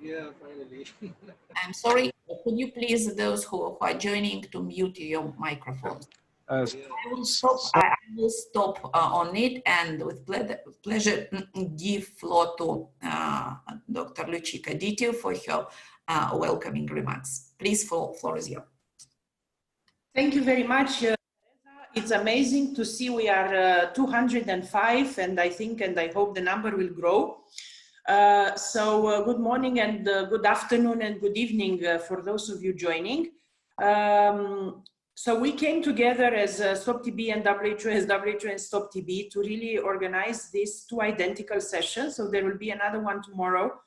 Yeah, finally. I'm sorry, could you please, those who are joining, to mute your microphones? I will stop on it, and with pleasure give floor to Dr. Lucica Ditiu for her welcoming remarks. Please, floor is yours. Thank you very much. It's amazing to see we are 205, and I think and I hope the number will grow. Good morning and good afternoon and good evening for those of you joining. So we came together as Stop TB and WHO and Stop TB to really organize these two identical sessions. So there will be another one tomorrow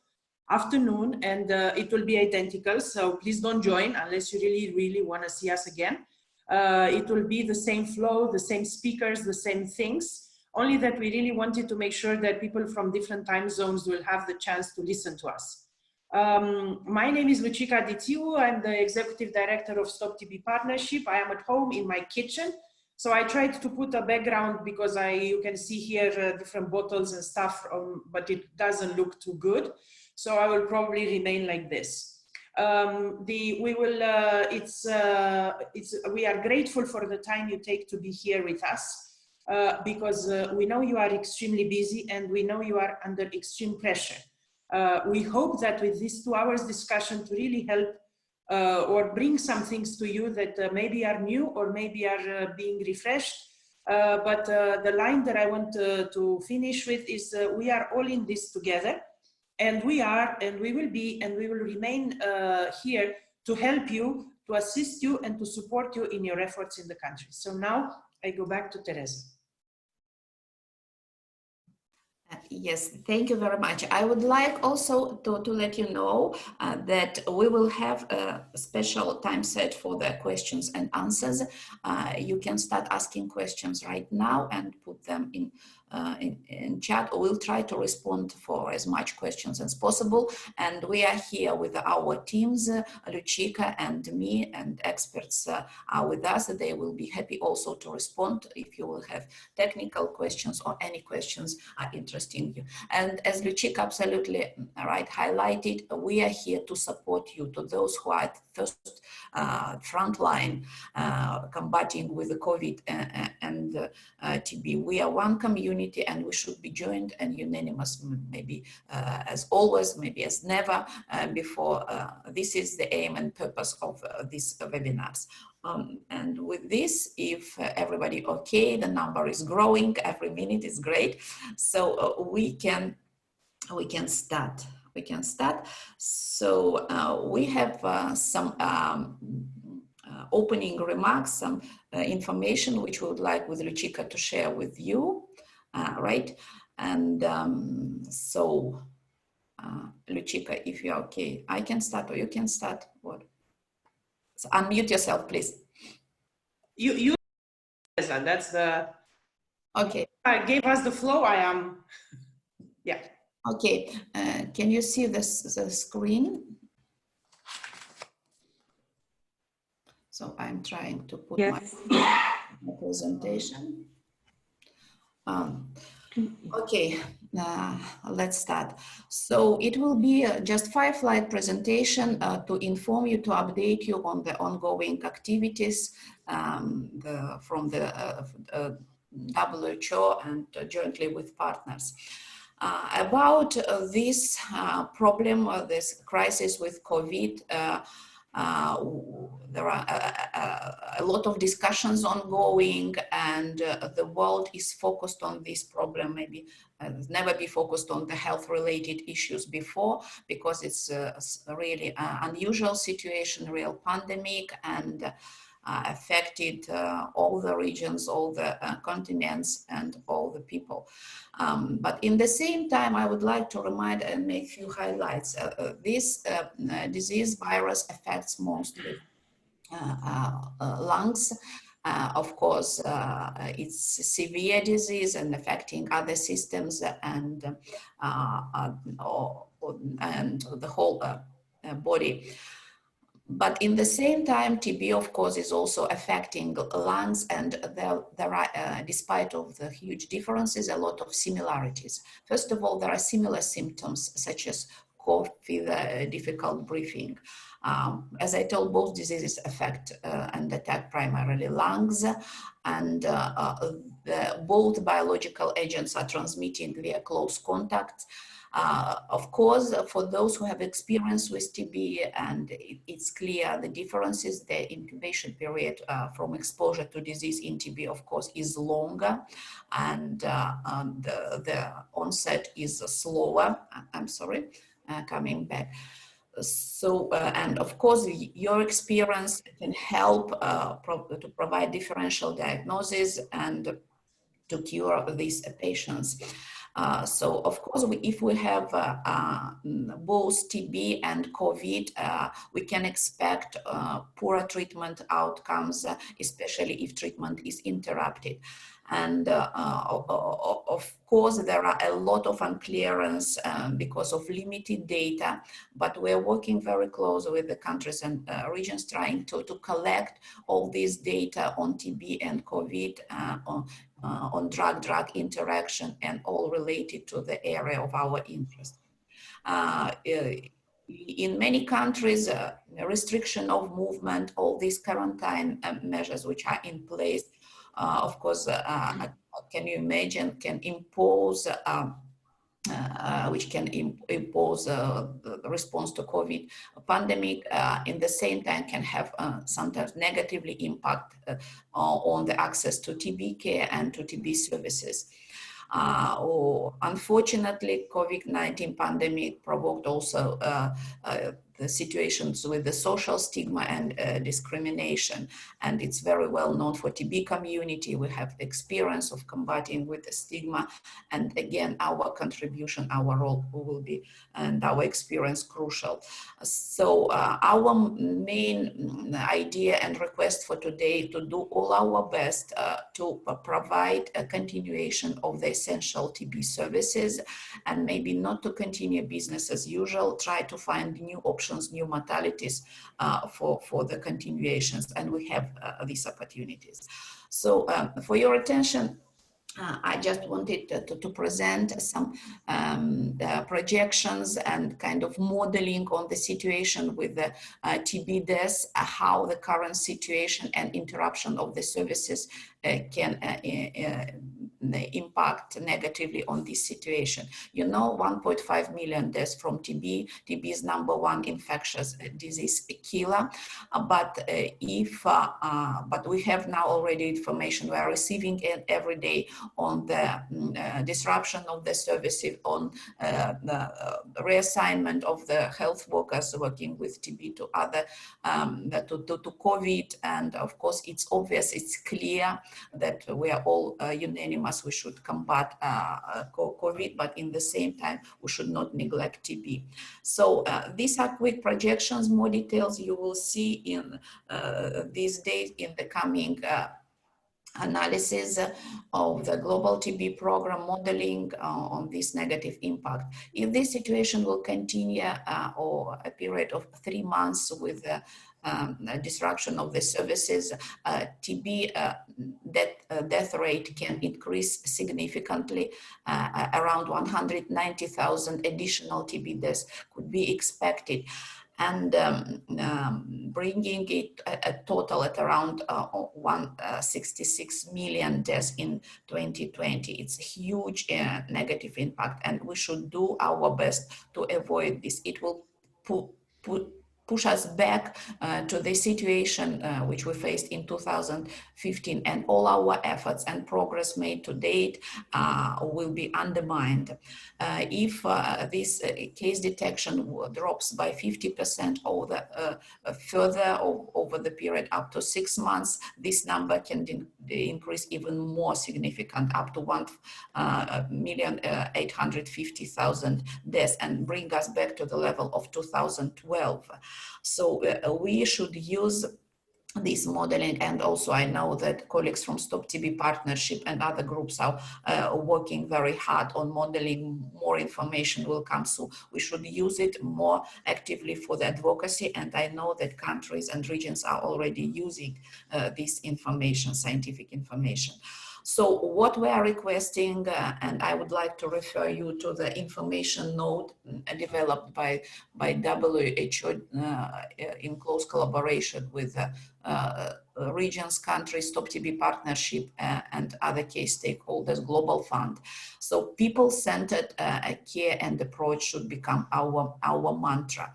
afternoon, and it will be identical. So please don't join unless you really want to see us again. It will be the same flow, the same speakers, the same things, only that we really wanted to make sure that people from different time zones will have the chance to listen to us. My name is Lucica Ditiu. I'm the Executive Director of Stop TB Partnership. I am at home in my kitchen. So I tried to put a background because you can see here different bottles and stuff, but it doesn't look too good. So I will probably remain like this. We are grateful for the time you take to be here with us because we know you are extremely busy and we know you are under extreme pressure. We hope that with this 2 hours discussion to really help or bring some things to you that maybe are new or maybe are being refreshed. But the line that I want to finish with is we are all in this together. And we are, and we will be, and we will remain here to help you, to assist you, and to support you in your efforts in the country. So now I go back to Teresa. Yes, thank you very much. I would like also to let you know that we will have a special time set for the questions and answers. You can start asking questions right now and put them in chat. We'll try to respond for as much questions as possible. And we are here with our teams, Lucica and me, and experts are with us. They will be happy also to respond if you will have technical questions or any questions are interesting you. And as Lucica absolutely right highlighted, we are here to support you, to those who are at first front line combating with the COVID and TB. We are one community and we should be joined and unanimous, maybe as always, maybe as never before. This is the aim and purpose of these webinars. And with this, if everybody okay, the number is growing, every minute is great. So we can start. We can start. So we have some opening remarks, some information which we would like with Lucica to share with you, right? And so Lucica, if you're okay, I can start or you can start. What? So unmute yourself, please. You that's the okay. I gave us the flow. I am yeah. Okay. Can you see the screen? So I'm trying to put my presentation. Okay, let's start. So it will be just 5-slide presentation to inform you, to update you on the ongoing activities from the WHO and jointly with partners. About this problem, this crisis with COVID, there are a lot of discussions ongoing, and the world is focused on this problem. Maybe never be focused on the health-related issues before, because it's a really unusual situation, real pandemic, and affected all the regions, all the continents, and all the people. But in the same time, I would like to remind and make a few highlights. This disease virus affects mostly lungs. Of course, it's a severe disease and affecting other systems and the whole body. But in the same time, TB, of course, is also affecting lungs, and there are, despite of the huge differences, a lot of similarities. First of all, there are similar symptoms such as cough, difficult breathing. As I told, both diseases affect and attack primarily lungs, and both biological agents are transmitted via close contact. Of course, for those who have experience with TB, and it's clear the differences, the incubation period from exposure to disease in TB, of course, is longer, and the onset is slower. I'm sorry, coming back. So, and of course, your experience can help to provide differential diagnosis and to cure these patients. So of course, if we have both TB and COVID, we can expect poorer treatment outcomes, especially if treatment is interrupted. And of course, there are a lot of unclearance because of limited data, but we're working very close with the countries and regions trying to collect all this data on TB and COVID, on drug-drug interaction, and all related to the area of our interest. In many countries, restriction of movement, all these quarantine measures which are in place, of course, can you imagine, can impose which can impose the response to COVID pandemic, in the same time can have sometimes negatively impact on the access to TB care and to TB services. Unfortunately, COVID-19 pandemic provoked also the situations with the social stigma and discrimination. And it's very well known for TB community. We have experience of combating with the stigma. And again, our contribution, our role will be, and our experience crucial. So our main idea and request for today to do all our best to provide a continuation of the essential TB services, and maybe not to continue business as usual, try to find new options, new modalities for the continuations, and we have these opportunities. So for your attention, I just wanted to present some projections and kind of modeling on the situation with the TB deaths, how the current situation and interruption of the services can impact negatively on this situation. You know, 1.5 million deaths from TB. TB is #1 infectious disease killer. But but we have now already information we are receiving it every day on the disruption of the services, on the reassignment of the health workers working with TB to other to COVID. And of course, it's obvious, it's clear that we are all unanimous. We should combat COVID, but in the same time, we should not neglect TB. So these are quick projections. More details you will see in these days in the coming analysis of the global TB program modeling on this negative impact. If this situation will continue or a period of 3 months with the disruption of the services, TB death rate can increase significantly. Around 190,000 additional TB deaths could be expected, and bringing it a total at around 166 million deaths in 2020. It's a huge negative impact, and we should do our best to avoid this. It will push us back to the situation which we faced in 2015, and all our efforts and progress made to date will be undermined. If this case detection drops by 50% or further over the period up to 6 months, this number can increase even more significant, up to 1,850,000 deaths, and bring us back to the level of 2012. So we should use this modeling, and also I know that colleagues from Stop TB Partnership and other groups are working very hard on modeling. More information will come, so we should use it more actively for the advocacy, and I know that countries and regions are already using this information, scientific information. So what we are requesting, and I would like to refer you to the information note developed by WHO in close collaboration with regions, countries, Stop TB Partnership, and other key stakeholders, Global Fund. So people-centered care and approach should become our mantra.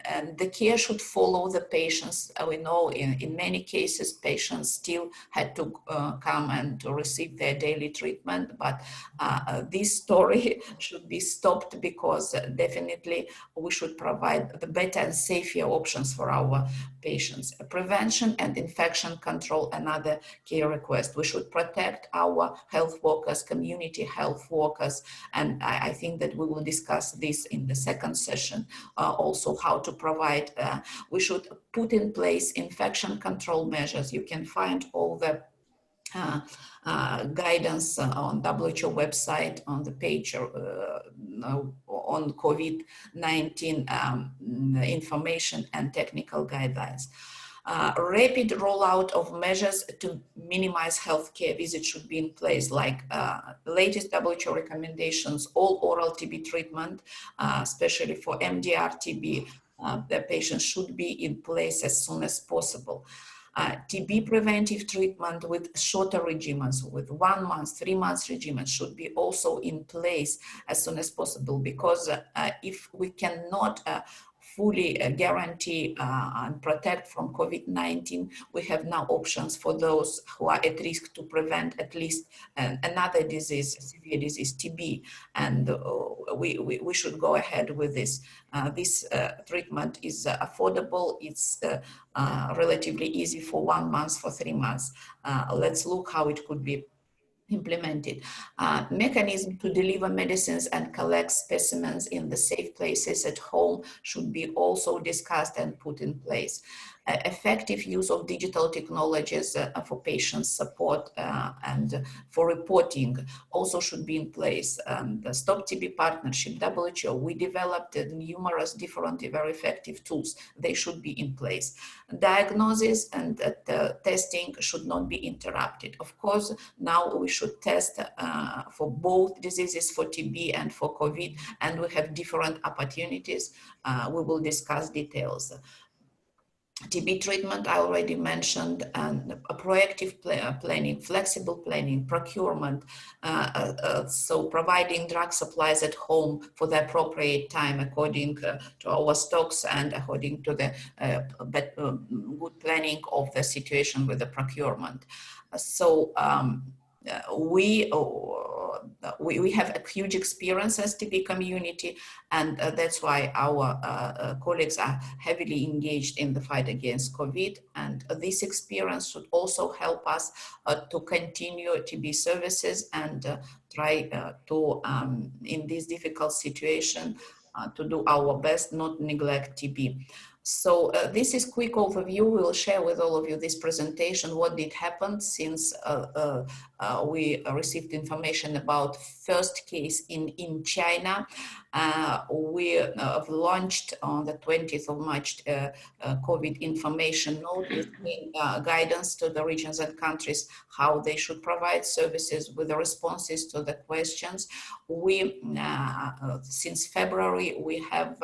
And the care should follow the patients. We know in many cases, patients still had to come and to receive their daily treatment, but this story should be stopped, because definitely we should provide the better and safer options for our patients. Prevention and infection control, another key request. We should protect our health workers, community health workers, and I think that we will discuss this in the second session, also how to provide. We should put in place infection control measures. You can find all the guidance on WHO website on the page on COVID-19 information and technical guidelines. Rapid rollout of measures to minimize healthcare visits should be in place, like the latest WHO recommendations, all oral TB treatment, especially for MDR TB, the patients should be in place as soon as possible. TB preventive treatment with shorter regimens, with 1 month, 3 months regimens should be also in place as soon as possible, because if we cannot fully guarantee and protect from COVID-19, we have now options for those who are at risk to prevent at least another disease, severe disease, TB, and we should go ahead with this. This treatment is affordable, it's relatively easy for 1 month, for 3 months. Let's look how it could be implemented. Mechanism to deliver medicines and collect specimens in the safe places at home should be also discussed and put in place. Effective use of digital technologies for patient support and for reporting also should be in place. The Stop TB Partnership, WHO, we developed numerous different very effective tools. They should be in place. Diagnosis and testing should not be interrupted. Of course, now we should test for both diseases, for TB and for COVID, and we have different opportunities. We will discuss details. TB treatment, I already mentioned, and a proactive planning, flexible planning, procurement, so providing drug supplies at home for the appropriate time according to our stocks and according to the good planning of the situation with the procurement. So we have a huge experience as TB community, and that's why our colleagues are heavily engaged in the fight against COVID. And this experience should also help us to continue TB services and try to, in this difficult situation, to do our best, not neglect TB. So this is quick overview. We will share with all of you this presentation, what did happen since we received information about first case in China. We have launched on the 20th of March COVID information note with guidance to the regions and countries how they should provide services with the responses to the questions. We, since February, we have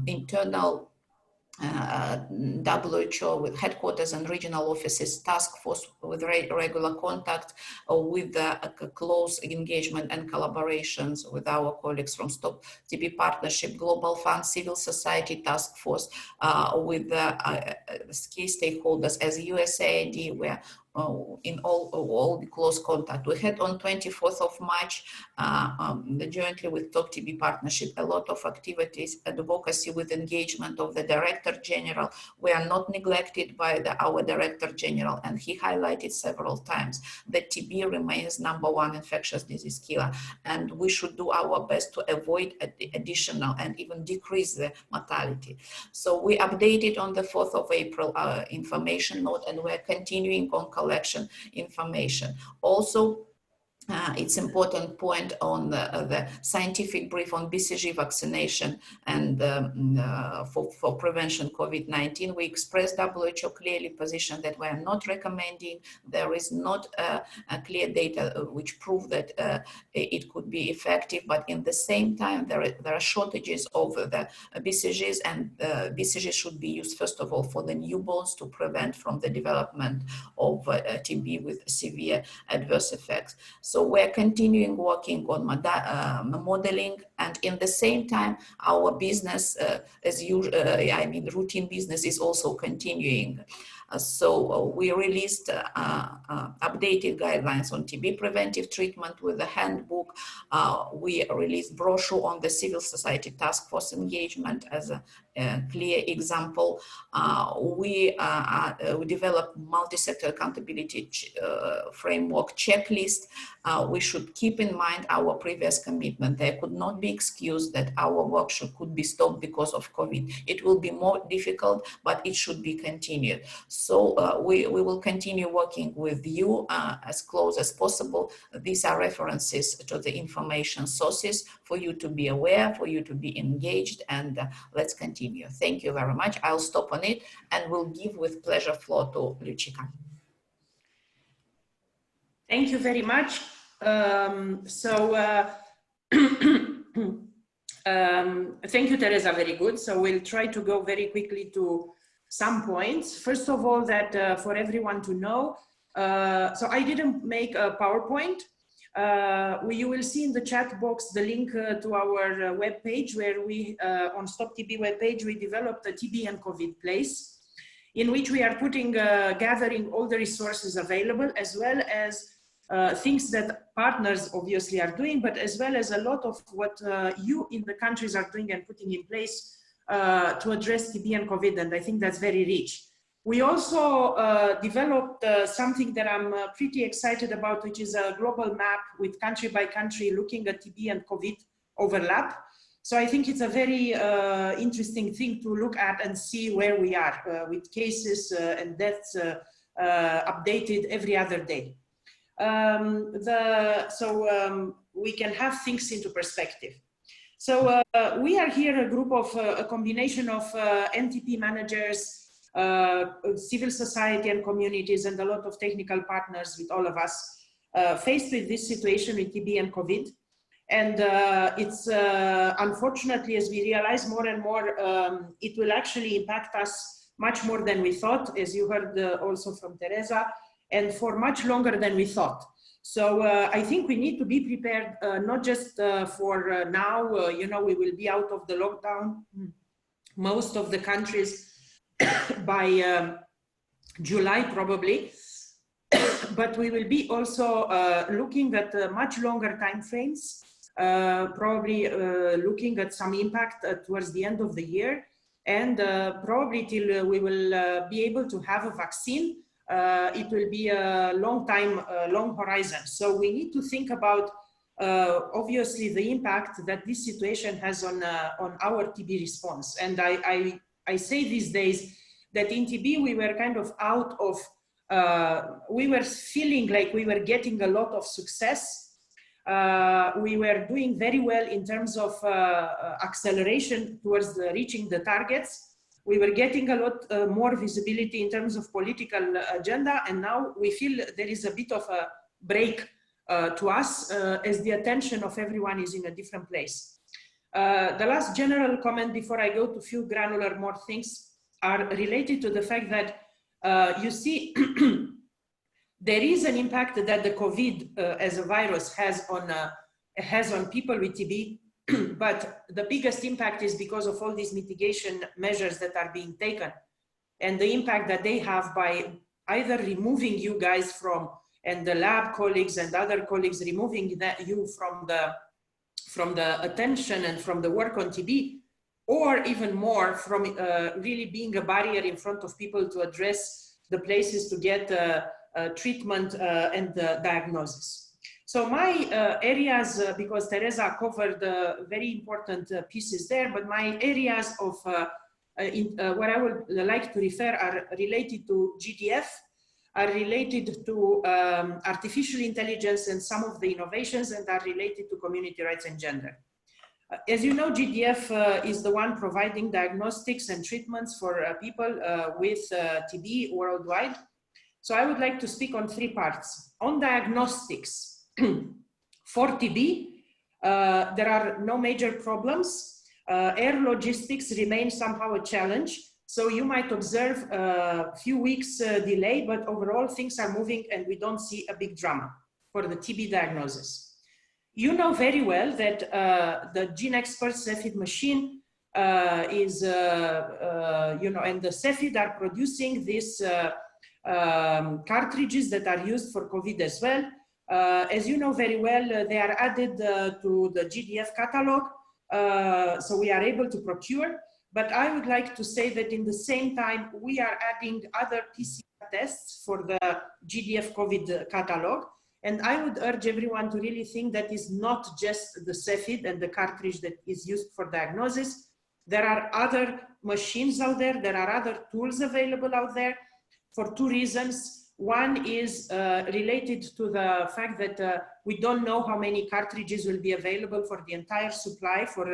internal WHO with headquarters and regional offices, task force with regular contact, with close engagement and collaborations with our colleagues from Stop TB Partnership, Global Fund, civil society task force, with key stakeholders as USAID, where in all the close contact. We had on 24th of March, jointly with Stop TB Partnership, a lot of activities, advocacy with engagement of the Director General. We are not neglected by our Director General, and he highlighted several times that TB remains #1 infectious disease killer, and we should do our best to avoid additional and even decrease the mortality. So we updated on the 4th of April information note, and we're continuing on collection information. Also, it's important point on the scientific brief on BCG vaccination and for prevention COVID-19. We expressed WHO clearly position that we are not recommending. There is not a clear data which prove that it could be effective, but in the same time there are shortages of the BCGs, and BCG should be used first of all for the newborns to prevent from the development of TB with severe adverse effects. So we're continuing working on modeling, and in the same time, our business, as usual, routine business is also continuing. So we released updated guidelines on TB preventive treatment with the handbook. We released brochure on the civil society task force engagement as a clear example. We developed multi-sector accountability framework checklist. We should keep in mind our previous commitment. There could not be excused that our workshop could be stopped because of COVID. It will be more difficult, but it should be continued. So we will continue working with you as close as possible. These are references to the information sources for you to be aware, for you to be engaged, and let's continue. Thank you very much. I'll stop on it and will give with pleasure floor to Lucica. Thank you very much. Thank you, Teresa, very good. So we'll try to go very quickly to some points. First of all, that for everyone to know, so I didn't make a PowerPoint. You will see in the chat box the link to our webpage where we, on Stop TB webpage, we developed a TB and COVID place in which we are putting, gathering all the resources available, as well as things that partners obviously are doing, but as well as a lot of what you in the countries are doing and putting in place to address TB and COVID, and I think that's very rich. We also developed something that I'm pretty excited about, which is a global map with country by country looking at TB and COVID overlap. So I think it's a very interesting thing to look at and see where we are with cases and deaths updated every other day. We can have things into perspective. So we are here a group of a combination of NTP managers, civil society and communities, and a lot of technical partners with all of us faced with this situation with TB and COVID. And it's unfortunately, as we realize more and more, it will actually impact us much more than we thought, as you heard also from Teresa, and for much longer than we thought. So I think we need to be prepared, not just for now, you know, we will be out of the lockdown, most of the countries by July probably, but we will be also looking at much longer time frames, probably looking at some impact towards the end of the year, and probably till we will be able to have a vaccine. It will be a long time, long horizon. So we need to think about obviously the impact that this situation has on our TB response. And I say these days that in TB we were kind of out of, we were feeling like we were getting a lot of success. We were doing very well in terms of acceleration towards reaching the targets. We were getting a lot more visibility in terms of political agenda, and now we feel there is a bit of a break to us as the attention of everyone is in a different place. The last general comment before I go to a few granular more things are related to the fact that you see there is an impact that the COVID as a virus has on people with TB. But the biggest impact is because of all these mitigation measures that are being taken, and the impact that they have by either removing you guys from, and the lab colleagues and other colleagues removing you from the attention and from the work on TB, or even more from really being a barrier in front of people to address the places to get treatment and diagnosis. So my areas, because Teresa covered very important pieces there, but my areas of what I would like to refer are related to GTF, are related to artificial intelligence and some of the innovations and are related to community rights and gender. As you know, GDF is the one providing diagnostics and treatments for people with TB worldwide. So I would like to speak on three parts. On diagnostics, for TB, there are no major problems. Air logistics remain somehow a challenge. So you might observe a few weeks delay, but overall things are moving and we don't see a big drama for the TB diagnosis. You know very well that the GeneXpert Cepheid machine is, and the Cepheid are producing these cartridges that are used for COVID as well. As you know very well, they are added to the GDF catalog, so we are able to procure. But I would like to say that in the same time, we are adding other PCR tests for the GDF COVID catalog. And I would urge everyone to really think that is not just the Cepheid and the cartridge that is used for diagnosis. There are other machines out there. There are other tools available out there for two reasons. One is related to the fact that we don't know how many cartridges will be available for the entire supply for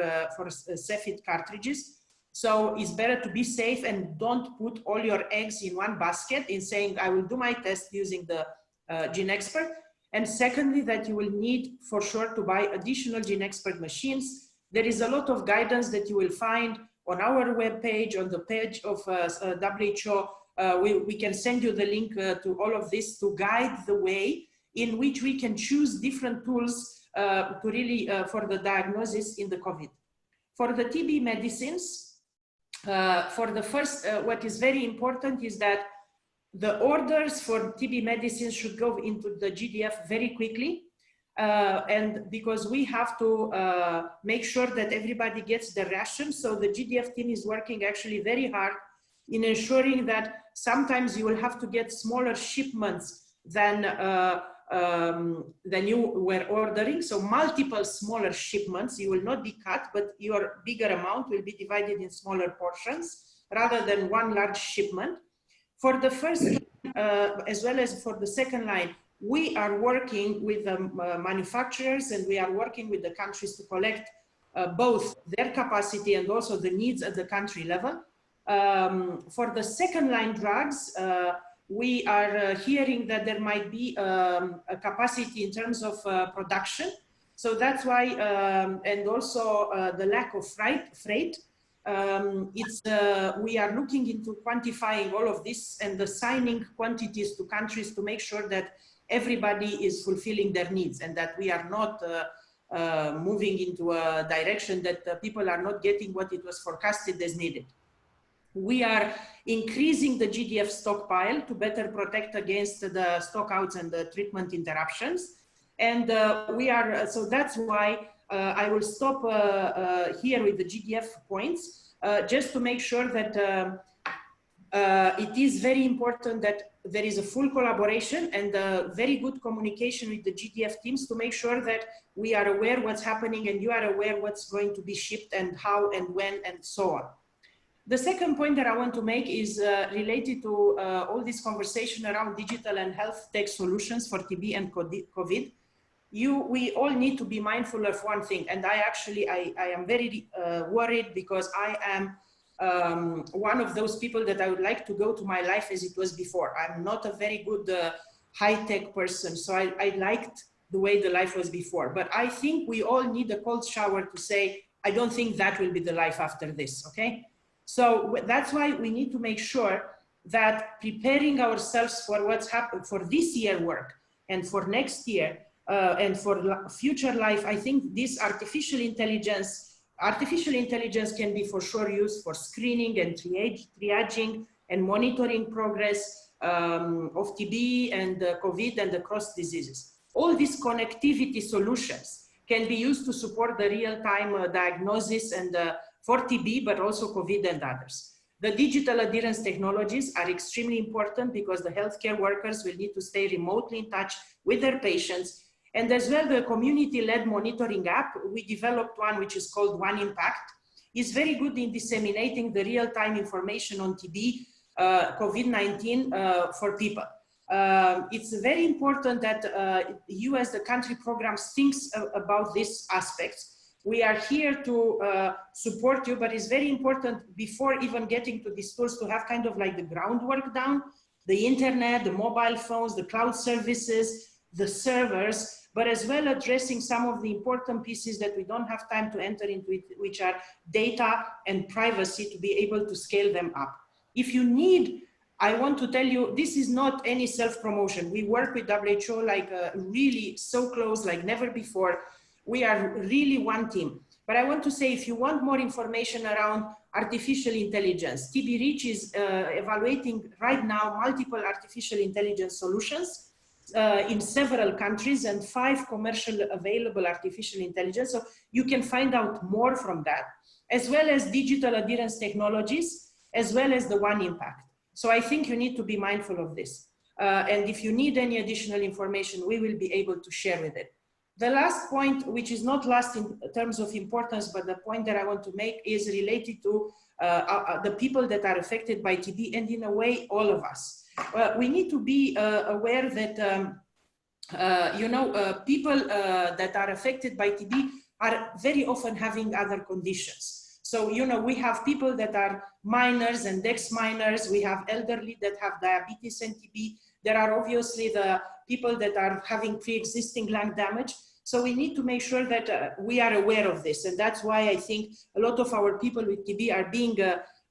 Cepheid cartridges. So it's better to be safe and don't put all your eggs in one basket in saying, I will do my test using the GeneXpert. And secondly, that you will need for sure to buy additional GeneXpert machines. There is a lot of guidance that you will find on our webpage, on the page of WHO. We can send you the link to all of this to guide the way in which we can choose different tools to really for the diagnosis in the COVID. For the TB medicines, for the first, what is very important is that the orders for TB medicines should go into the GDF very quickly. And because we have to make sure that everybody gets the ration. So the GDF team is working actually very hard in ensuring that sometimes you will have to get smaller shipments than you were ordering. So multiple smaller shipments, you will not be cut, but your bigger amount will be divided in smaller portions rather than one large shipment. For the first line, as well as for the second line, we are working with the manufacturers and we are working with the countries to collect both their capacity and also the needs at the country level. For the second line drugs, we are hearing that there might be a capacity in terms of production. So that's why, and also the lack of freight. We are looking into quantifying all of this and assigning quantities to countries to make sure that everybody is fulfilling their needs and that we are not moving into a direction that people are not getting what it was forecasted as needed. We are increasing the GDF stockpile to better protect against the stockouts and the treatment interruptions. And so that's why I will stop here with the GDF points, just to make sure that it is very important that there is a full collaboration and very good communication with the GDF teams to make sure that we are aware what's happening and you are aware what's going to be shipped and how and when and so on. The second point that I want to make is related to all this conversation around digital and health tech solutions for TB and COVID. We all need to be mindful of one thing, and I am very worried because I am one of those people that I would like to go to my life as it was before. I'm not a very good high-tech person, so I liked the way the life was before. But I think we all need a cold shower to say, I don't think that will be the life after this, okay? So that's why we need to make sure that preparing ourselves for what's happened for this year work and for next year and for future life, I think this artificial intelligence can be for sure used for screening and triaging and monitoring progress of TB and COVID and the cross diseases. All these connectivity solutions can be used to support the real-time diagnosis and for TB, but also COVID and others. The digital adherence technologies are extremely important because the healthcare workers will need to stay remotely in touch with their patients. And as well, the community-led monitoring app, we developed one which is called One Impact, is very good in disseminating the real-time information on TB, COVID-19 for people. it's very important that you as the country programs thinks about these aspects. We are here to support you, but it's very important before even getting to these tools to have kind of like the groundwork down, the internet, the mobile phones, the cloud services, the servers, but as well addressing some of the important pieces that we don't have time to enter into it, which are data and privacy, to be able to scale them up. If you need, I want to tell you, this is not any self-promotion. We work with WHO like really so close, like never before. We are really one team. But I want to say, if you want more information around artificial intelligence, TB Reach is evaluating right now multiple artificial intelligence solutions in several countries and 5 commercial available artificial intelligence. So you can find out more from that, as well as digital adherence technologies, as well as the One Impact. So I think you need to be mindful of this. And if you need any additional information, we will be able to share with it. The last point, which is not last in terms of importance, but the point that I want to make is related to the people that are affected by TB, and in a way, all of us. We need to be aware that, people that are affected by TB are very often having other conditions. So, we have people that are minors and ex-minors. We have elderly that have diabetes and TB. There are obviously the people that are having pre-existing lung damage. So we need to make sure that we are aware of this. And that's why I think a lot of our people with TB are being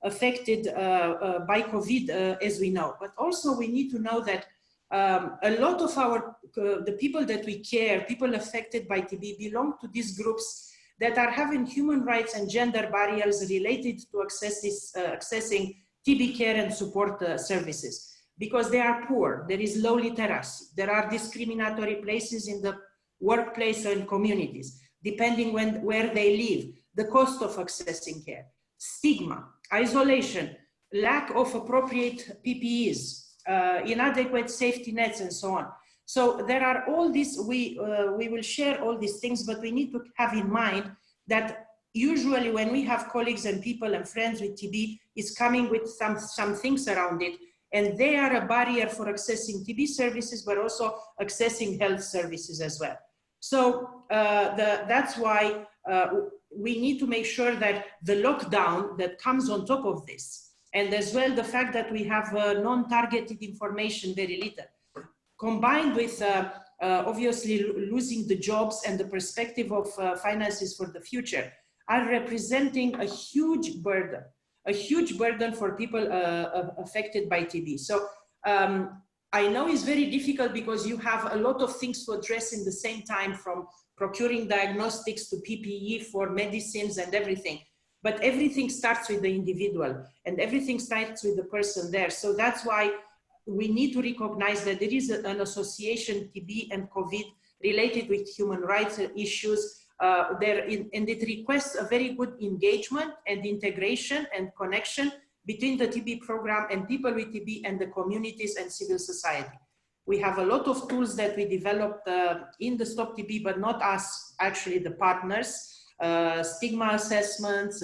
affected by COVID, as we know. But also we need to know that a lot of the people that we care, people affected by TB, belong to these groups that are having human rights and gender barriers related to accessing TB care and support services. Because they are poor, there is low literacy, there are discriminatory places in the workplace and communities, depending where they live, the cost of accessing care, stigma, isolation, lack of appropriate PPEs, inadequate safety nets, and so on. So there are all these, we will share all these things, but we need to have in mind that usually when we have colleagues and people and friends with TB, it's coming with some things around it, and they are a barrier for accessing TB services, but also accessing health services as well. So that's why we need to make sure that the lockdown that comes on top of this, and as well the fact that we have non-targeted information, very little, combined with obviously losing the jobs and the perspective of finances for the future, are representing a huge burden for people affected by TB. So I know it's very difficult because you have a lot of things to address in the same time, from procuring diagnostics to PPE for medicines and everything. But everything starts with the individual and everything starts with the person there. So that's why we need to recognize that there is an association, TB and COVID, related with human rights issues. And it requests a very good engagement and integration and connection between the TB program and people with TB and the communities and civil society. We have a lot of tools that we developed in the Stop TB, but not us, actually the partners, stigma assessments,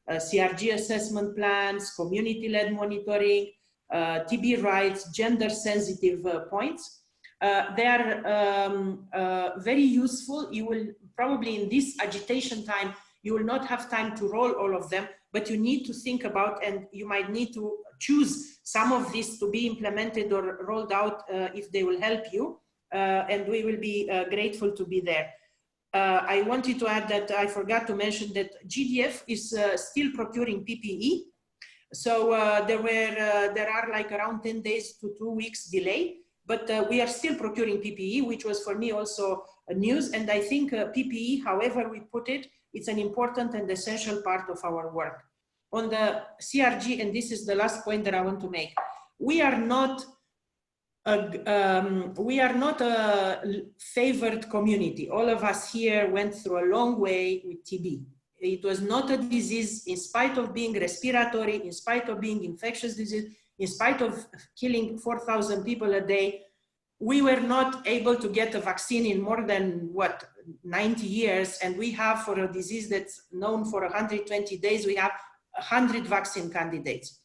CRG assessment plans, community-led monitoring, TB rights, gender-sensitive points. They are very useful. You will probably in this agitation time, you will not have time to roll all of them, but you need to think about, and you might need to choose some of these to be implemented or rolled out if they will help you, and we will be grateful to be there. I wanted to add that I forgot to mention that GDF is still procuring PPE. So there are like around 10 days to 2 weeks delay, but we are still procuring PPE, which was for me also news. And I think PPE, however we put it, it's an important and essential part of our work. On the CRG, and this is the last point that I want to make, we are not a favored community. All of us here went through a long way with TB. It was not a disease, in spite of being respiratory, in spite of being infectious disease, in spite of killing 4,000 people a day. We were not able to get a vaccine in more than, 90 years. And we have, for a disease that's known for 120 days, we have 100 vaccine candidates.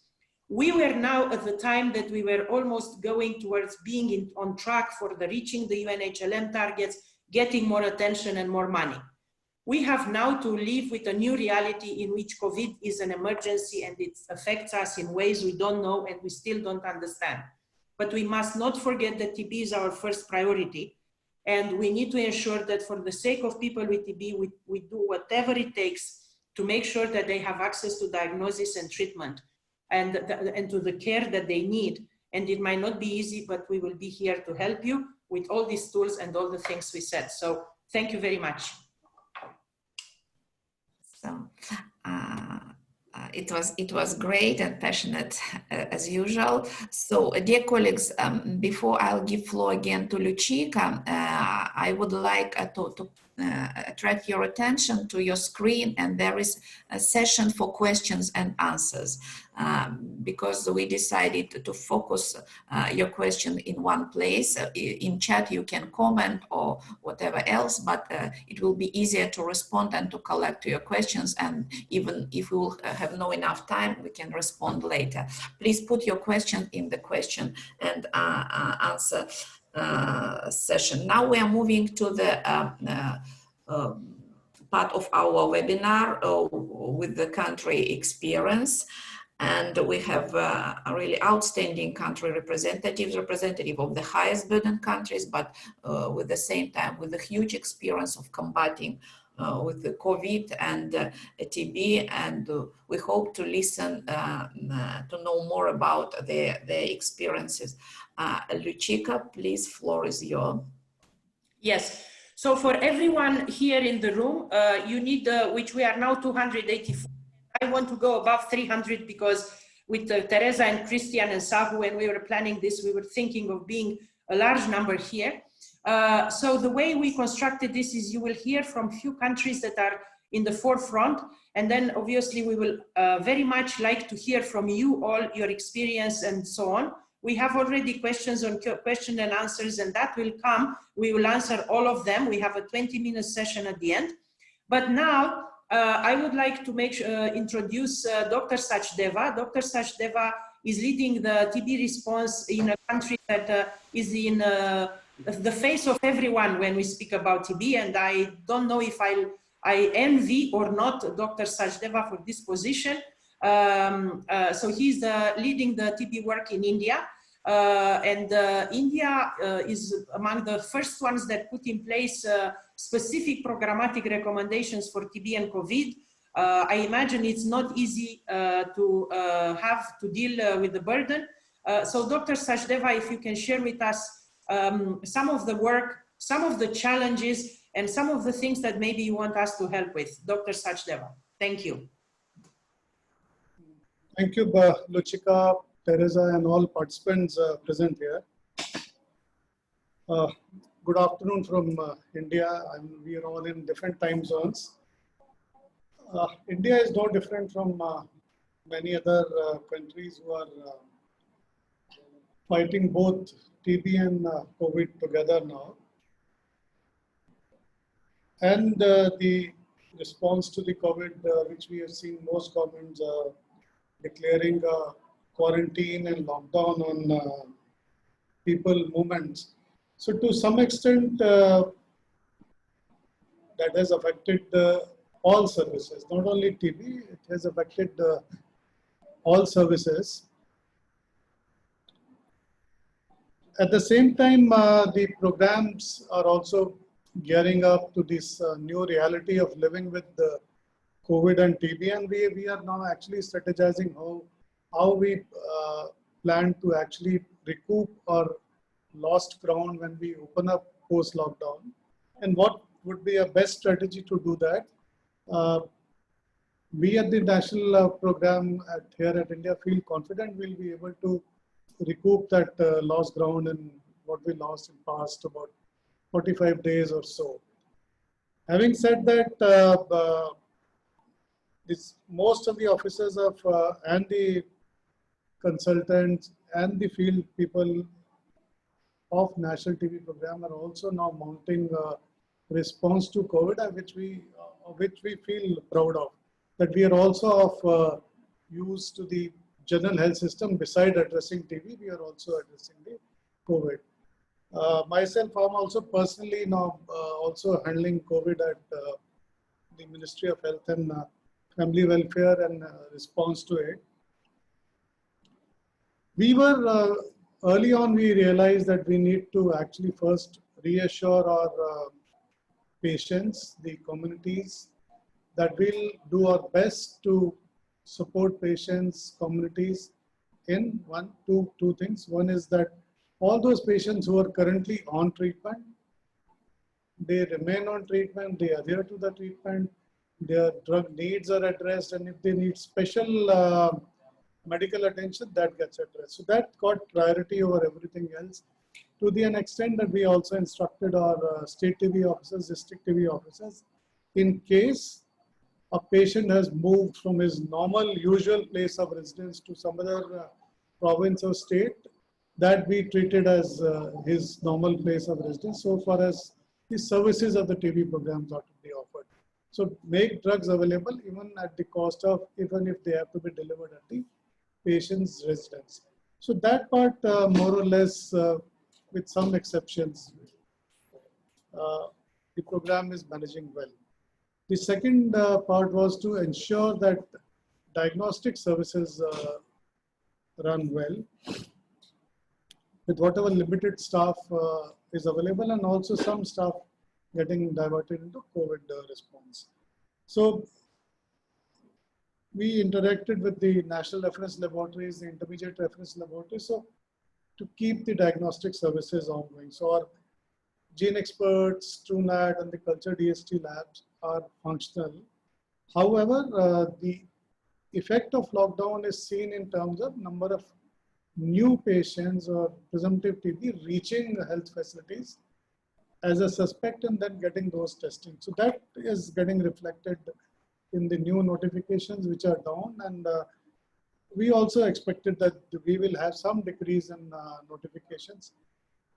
We were now at the time that we were almost going towards being on track for the reaching the UNHLM targets, getting more attention and more money. We have now to live with a new reality in which COVID is an emergency and it affects us in ways we don't know and we still don't understand. But we must not forget that TB is our first priority. And we need to ensure that for the sake of people with TB, we do whatever it takes to make sure that they have access to diagnosis and treatment and to the care that they need. And it might not be easy, but we will be here to help you with all these tools and all the things we said. So thank you very much. So it was great and passionate as usual. So dear colleagues, before I'll give floor again to Lucica, I would like to attract your attention to your screen, and there is a session for questions and answers, because we decided to focus your question in one place. In chat you can comment or whatever else, but it will be easier to respond and to collect your questions, and even if we will have no enough time, we can respond later. Please put your question in the question and answer session. Now we are moving to the part of our webinar with the country experience. And we have a really outstanding country representative of the highest burden countries, but with the same time with a huge experience of combating with the COVID and TB, and we hope to listen to know more about their experiences. Lucica, please, floor is yours. Yes. So for everyone here in the room, you need, which we are now 284. I want to go above 300 because with Teresa and Christian and Sahu, when we were planning this, we were thinking of being a large number here. So the way we constructed this is you will hear from few countries that are in the forefront, and then obviously we will very much like to hear from you all, your experience and so on. We have already questions on question and answers, and that will come. We will answer all of them. We have a 20-minute session at the end. But now I would like to introduce Dr. Sachdeva. Dr. Sachdeva is leading the TB response in a country that is in the face of everyone when we speak about TB, and I don't know if I envy or not Dr. Sachdeva for this position. So he's leading the TB work in India, and India is among the first ones that put in place specific programmatic recommendations for TB and COVID. I imagine it's not easy to have to deal with the burden. So Dr. Sachdeva, if you can share with us some of the work, some of the challenges, and some of the things that maybe you want us to help with. Dr. Sachdeva, thank you. Thank you, Lucica, Teresa, and all participants present here. Good afternoon from India. We are all in different time zones. India is no different from many other countries who are fighting both TB and COVID together now. And the response to the COVID, which we have seen most governments declaring quarantine and lockdown on people movements. So to some extent, that has affected all services, not only TB, it has affected all services. At the same time, the programs are also gearing up to this new reality of living with the COVID and TB, and we are now actually strategizing how we plan to actually recoup our lost ground when we open up post-lockdown, and what would be a best strategy to do that. We at the national program here at India feel confident we'll be able to recoup that lost ground and what we lost in past about 45 days or so. Having said that, most of the officers of and the consultants and the field people of National TB Program are also now mounting response to COVID, which we feel proud of. That we are also of use to the general health system. Beside addressing TB, we are also addressing the COVID. Myself, I'm also personally now also handling COVID at the Ministry of Health and Family Welfare and response to it. We were early on, we realized that we need to actually first reassure our patients, the communities, that we'll do our best to support patients, communities in two things. One is that all those patients who are currently on treatment, they remain on treatment, they adhere to the treatment, their drug needs are addressed, and if they need special medical attention, that gets addressed. So that got priority over everything else, to the extent that we also instructed our state TB officers, district TB officers, in case a patient has moved from his normal, usual place of residence to some other province or state, that we treated as his normal place of residence, so far as the services of the TB programs are to be offered. So make drugs available even at the cost of, even if they have to be delivered at the patient's residence. So that part, more or less, with some exceptions, the program is managing well. The second part was to ensure that diagnostic services run well with whatever limited staff is available, and also some staff getting diverted into COVID response. So we interacted with the national reference laboratories, the intermediate reference laboratories, so to keep the diagnostic services ongoing. So our gene experts, TrueNat, and the culture DST labs are functional. However, the effect of lockdown is seen in terms of number of new patients or presumptive TB reaching health facilities as a suspect and then getting those testing. So that is getting reflected in the new notifications which are down, and we also expected that we will have some decrease in notifications.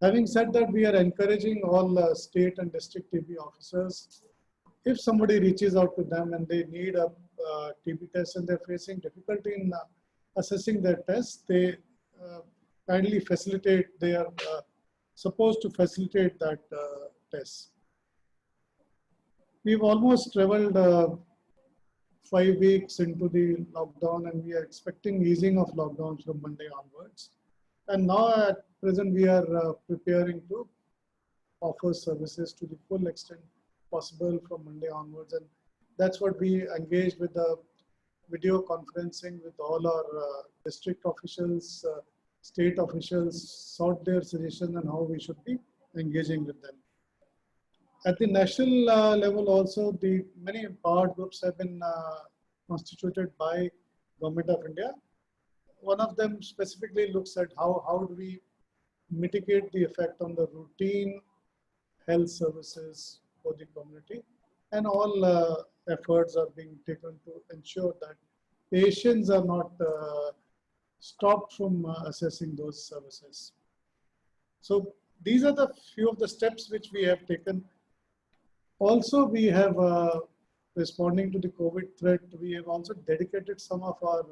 Having said that, we are encouraging all state and district TB officers, if somebody reaches out to them and they need a TB test and they're facing difficulty in assessing their test, they kindly facilitate, they are supposed to facilitate that test. We've almost traveled 5 weeks into the lockdown, and we are expecting easing of lockdowns from Monday onwards. And now at present, we are preparing to offer services to the full extent possible from Monday onwards. And that's what we engaged with the video conferencing with all our district officials, state officials, sought their suggestions on how we should be engaging with them. At the national level also, the many empowered groups have been constituted by Government of India. One of them specifically looks at how do we mitigate the effect on the routine health services for the community, and all efforts are being taken to ensure that patients are not stopped from assessing those services. So these are the few of the steps which we have taken. Also, we have, responding to the COVID threat, we have also dedicated some of our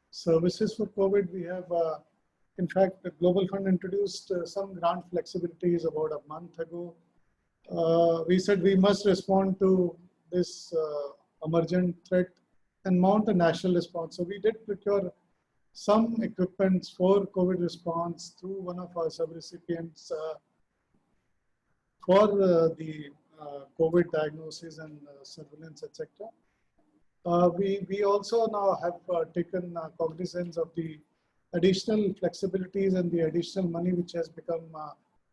services for COVID. We have, in fact, the Global Fund introduced some grant flexibilities about a month ago. We said we must respond to this emergent threat and mount a national response. So we did procure some equipment for COVID response through one of our sub-recipients for the COVID diagnosis and surveillance, etc. We also now have taken cognizance of the additional flexibilities and the additional money which has become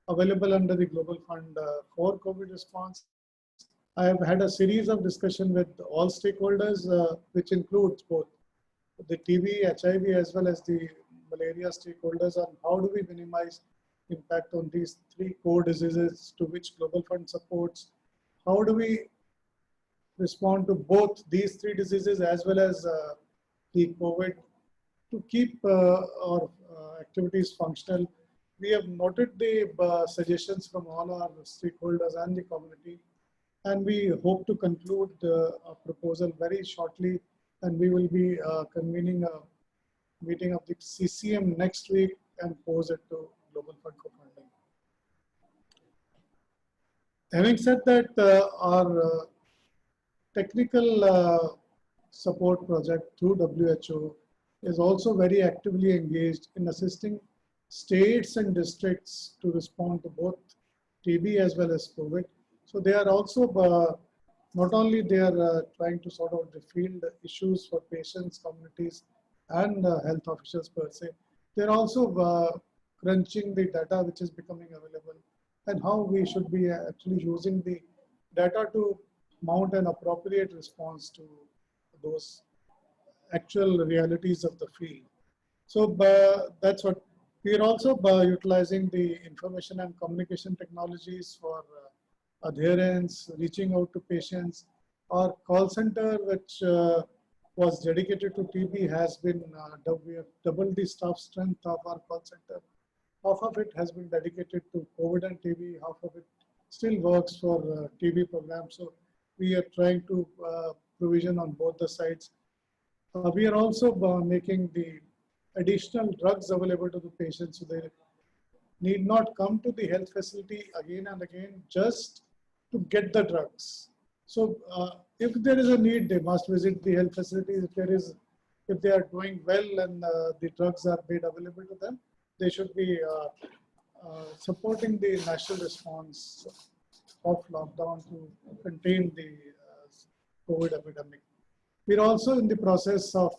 available under the Global Fund for COVID response. I have had a series of discussion with all stakeholders, which includes both the TB, HIV, as well as the malaria stakeholders, on how do we minimize impact on these three core diseases to which Global Fund supports. How do we respond to both these three diseases as well as the COVID to keep our activities functional. We have noted the suggestions from all our stakeholders and the community, and we hope to conclude a proposal very shortly, and we will be convening a meeting of the CCM next week and pose it to Global Fund for funding. Having said that, our technical support project through WHO is also very actively engaged in assisting states and districts to respond to both TB as well as COVID. So they are also not only they are trying to sort of field issues for patients, communities, and health officials per se. They're also crunching the data which is becoming available and how we should be actually using the data to mount an appropriate response to those actual realities of the field. So that's what we are also utilizing the information and communication technologies for adherence, reaching out to patients. Our call center, which was dedicated to TB, has been, we have doubled the staff strength of our call center. Half of it has been dedicated to COVID and TB, half of it still works for TB programs. So we are trying to provision on both the sides. We are also making the additional drugs available to the patients so they need not come to the health facility again and again just to get the drugs. So if there is a need, they must visit the health facilities. If they are doing well and the drugs are made available to them, they should be supporting the national response of lockdown to contain the COVID epidemic. We're also in the process of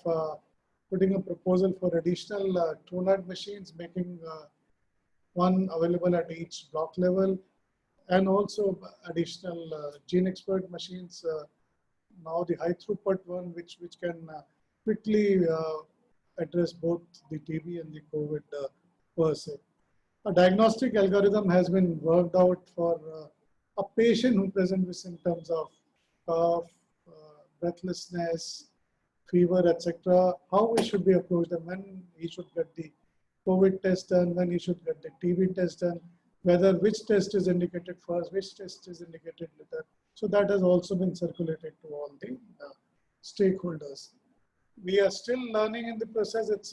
putting a proposal for additional TrueNAT machines, making one available at each block level, and also additional gene expert machines. Now the high throughput one, which can quickly address both the TB and the COVID per se. A diagnostic algorithm has been worked out for a patient who presents with symptoms of cough, breathlessness, fever, etc. How we should be approached and when he should get the COVID test done, when he should get the TB test done, whether which test is indicated first, which test is indicated later. So that has also been circulated to all the stakeholders. We are still learning in the process. It's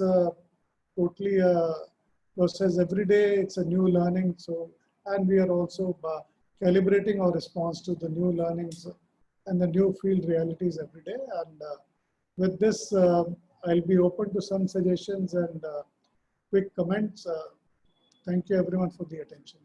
totally a process every day. It's a new learning. So, and we are also calibrating our response to the new learnings and the new field realities every day. And with this, I'll be open to some suggestions and quick comments. Thank you everyone for the attention.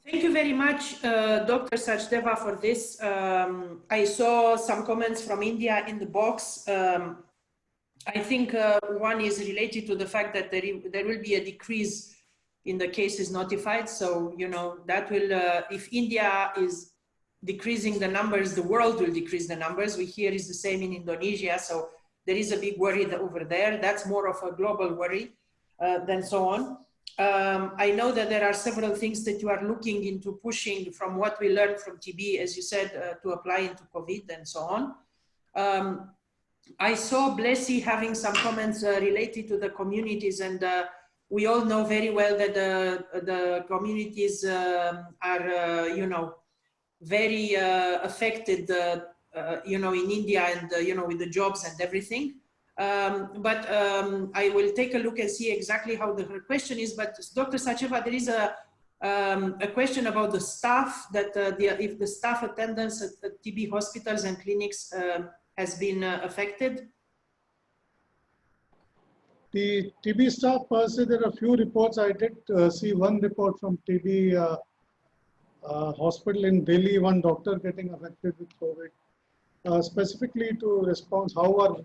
Thank you very much, Dr. Sachdeva, for this. I saw some comments from India in the box. I think one is related to the fact that there will be a decrease in the cases notified. So, you know, that will, if India is decreasing the numbers, the world will decrease the numbers. We hear is the same in Indonesia. So there is a big worry over there. That's more of a global worry than so on. I know that there are several things that you are looking into pushing from what we learned from TB, as you said, to apply into COVID and so on. I saw Blessy having some comments related to the communities, and we all know very well that the communities are, you know, very affected, you know, in India and, you know, with the jobs and everything. But I will take a look and see exactly how the question is. But Dr. Sachdeva, there is a question about the staff, that if the staff attendance at TB hospitals and clinics has been affected. The TB staff per se, there are a few reports. I did see one report from TB hospital in Delhi, one doctor getting affected with COVID. Specifically to response,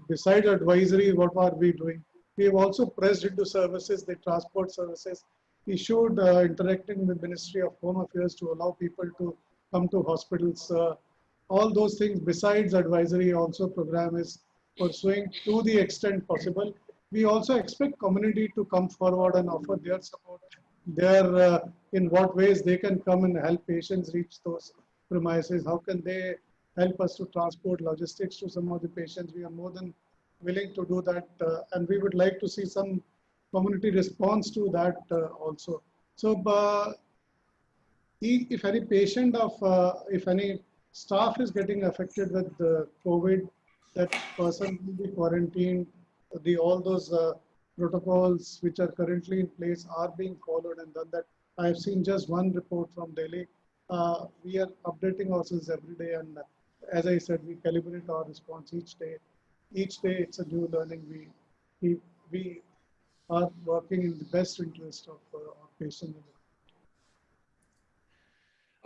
besides advisory, what are we doing? We have also pressed into services, the transport services, issued interacting with Ministry of Home Affairs to allow people to come to hospitals. All those things besides advisory also program is pursuing to the extent possible. We also expect community to come forward and offer their support, in what ways they can come and help patients reach those premises. How can they help us to transport logistics to some of the patients? We are more than willing to do that, and we would like to see some community response to that also. So if any patient if any staff is getting affected with COVID, that person will be quarantined. All those protocols which are currently in place are being followed and done that. I have seen just one report from Delhi. We are updating ourselves every day, and as I said, we calibrate our response each day. Each day, it's a new learning. We are working in the best interest of our patients.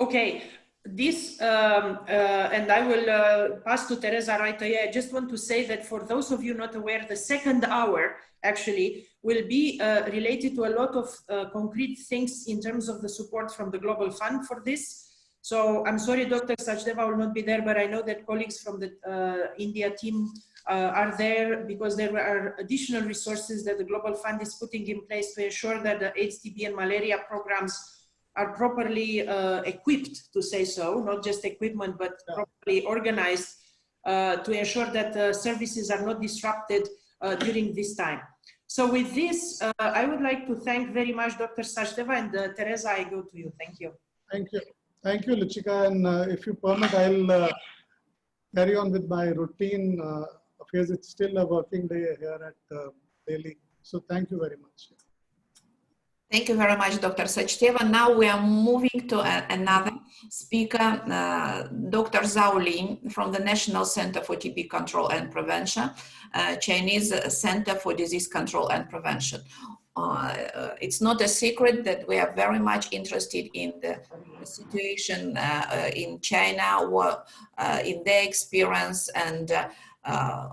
Okay, and I will pass to Teresa right away. I just want to say that for those of you not aware, the second hour actually will be related to a lot of concrete things in terms of the support from the Global Fund for this. So I'm sorry, Dr. Sachdeva will not be there, but I know that colleagues from the India team are there because there are additional resources that the Global Fund is putting in place to ensure that the AIDS, TB and malaria programs are properly equipped, to say so, not just equipment, but properly organized to ensure that services are not disrupted during this time. So with this, I would like to thank very much Dr. Sachdeva, and Teresa, I go to you. Thank you. Thank you. Thank you, Luchika. And if you permit, I'll carry on with my routine affairs. It's still a working day here at Delhi. So thank you very much. Thank you very much, Dr. Sachdeva. Now we are moving to another speaker, Dr. Zhao Lin from the National Center for TB Control and Prevention, Chinese Center for Disease Control and Prevention. It's not a secret that we are very much interested in the situation in China, in their experience, and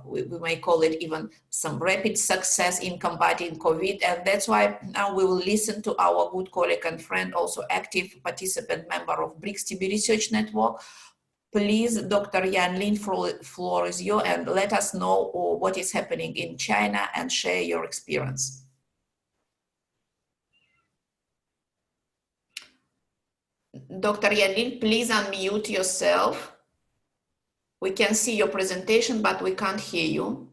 we may call it even some rapid success in combating COVID. And that's why now we will listen to our good colleague and friend, also active participant member of BRICS TB Research Network. Please, Dr. Yan Lin, floor is yours, and let us know what is happening in China and share your experience. Dr. Yan Lin, please unmute yourself. We can see your presentation, but we can't hear you.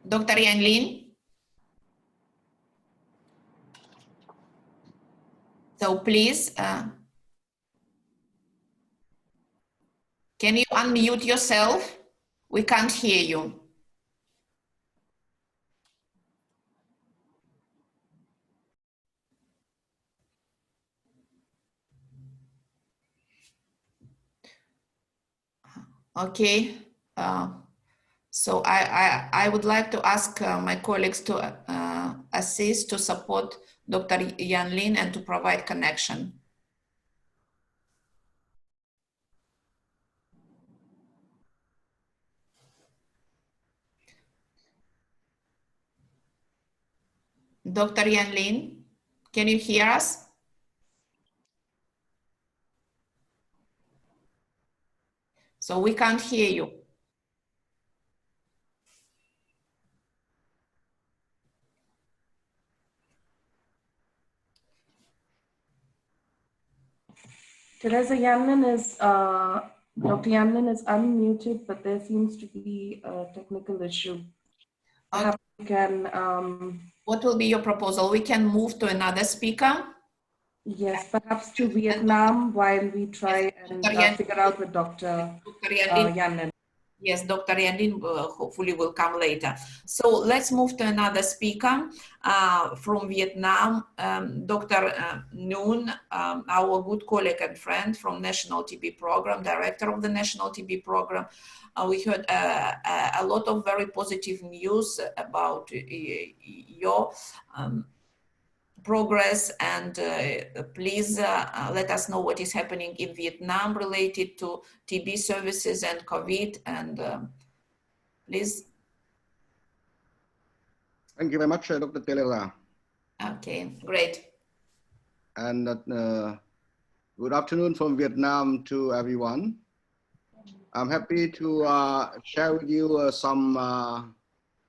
Dr. Yan Lin? So please, can you unmute yourself? We can't hear you. Okay, so I would like to ask my colleagues to assist to support Dr. Yan Lin and to provide connection. Dr. Yan Lin, can you hear us? So we can't hear you. Teresa Yanlin is, Dr. Yanlin is unmuted, but there seems to be a technical issue. Perhaps we can... what will be your proposal? We can move to another speaker? Yes, perhaps to Vietnam while we try and figure out with Dr. Yanlin. Yes, Dr. Yan Lin hopefully will come later. So let's move to another speaker from Vietnam, Dr. Nguyen, our good colleague and friend from National TB Program, Director of the National TB Program. We heard a lot of very positive news about your progress, and please let us know what is happening in Vietnam related to TB services and COVID, and please. Thank you very much, Dr. Teresa. Okay, great. And good afternoon from Vietnam to everyone. I'm happy to share with you some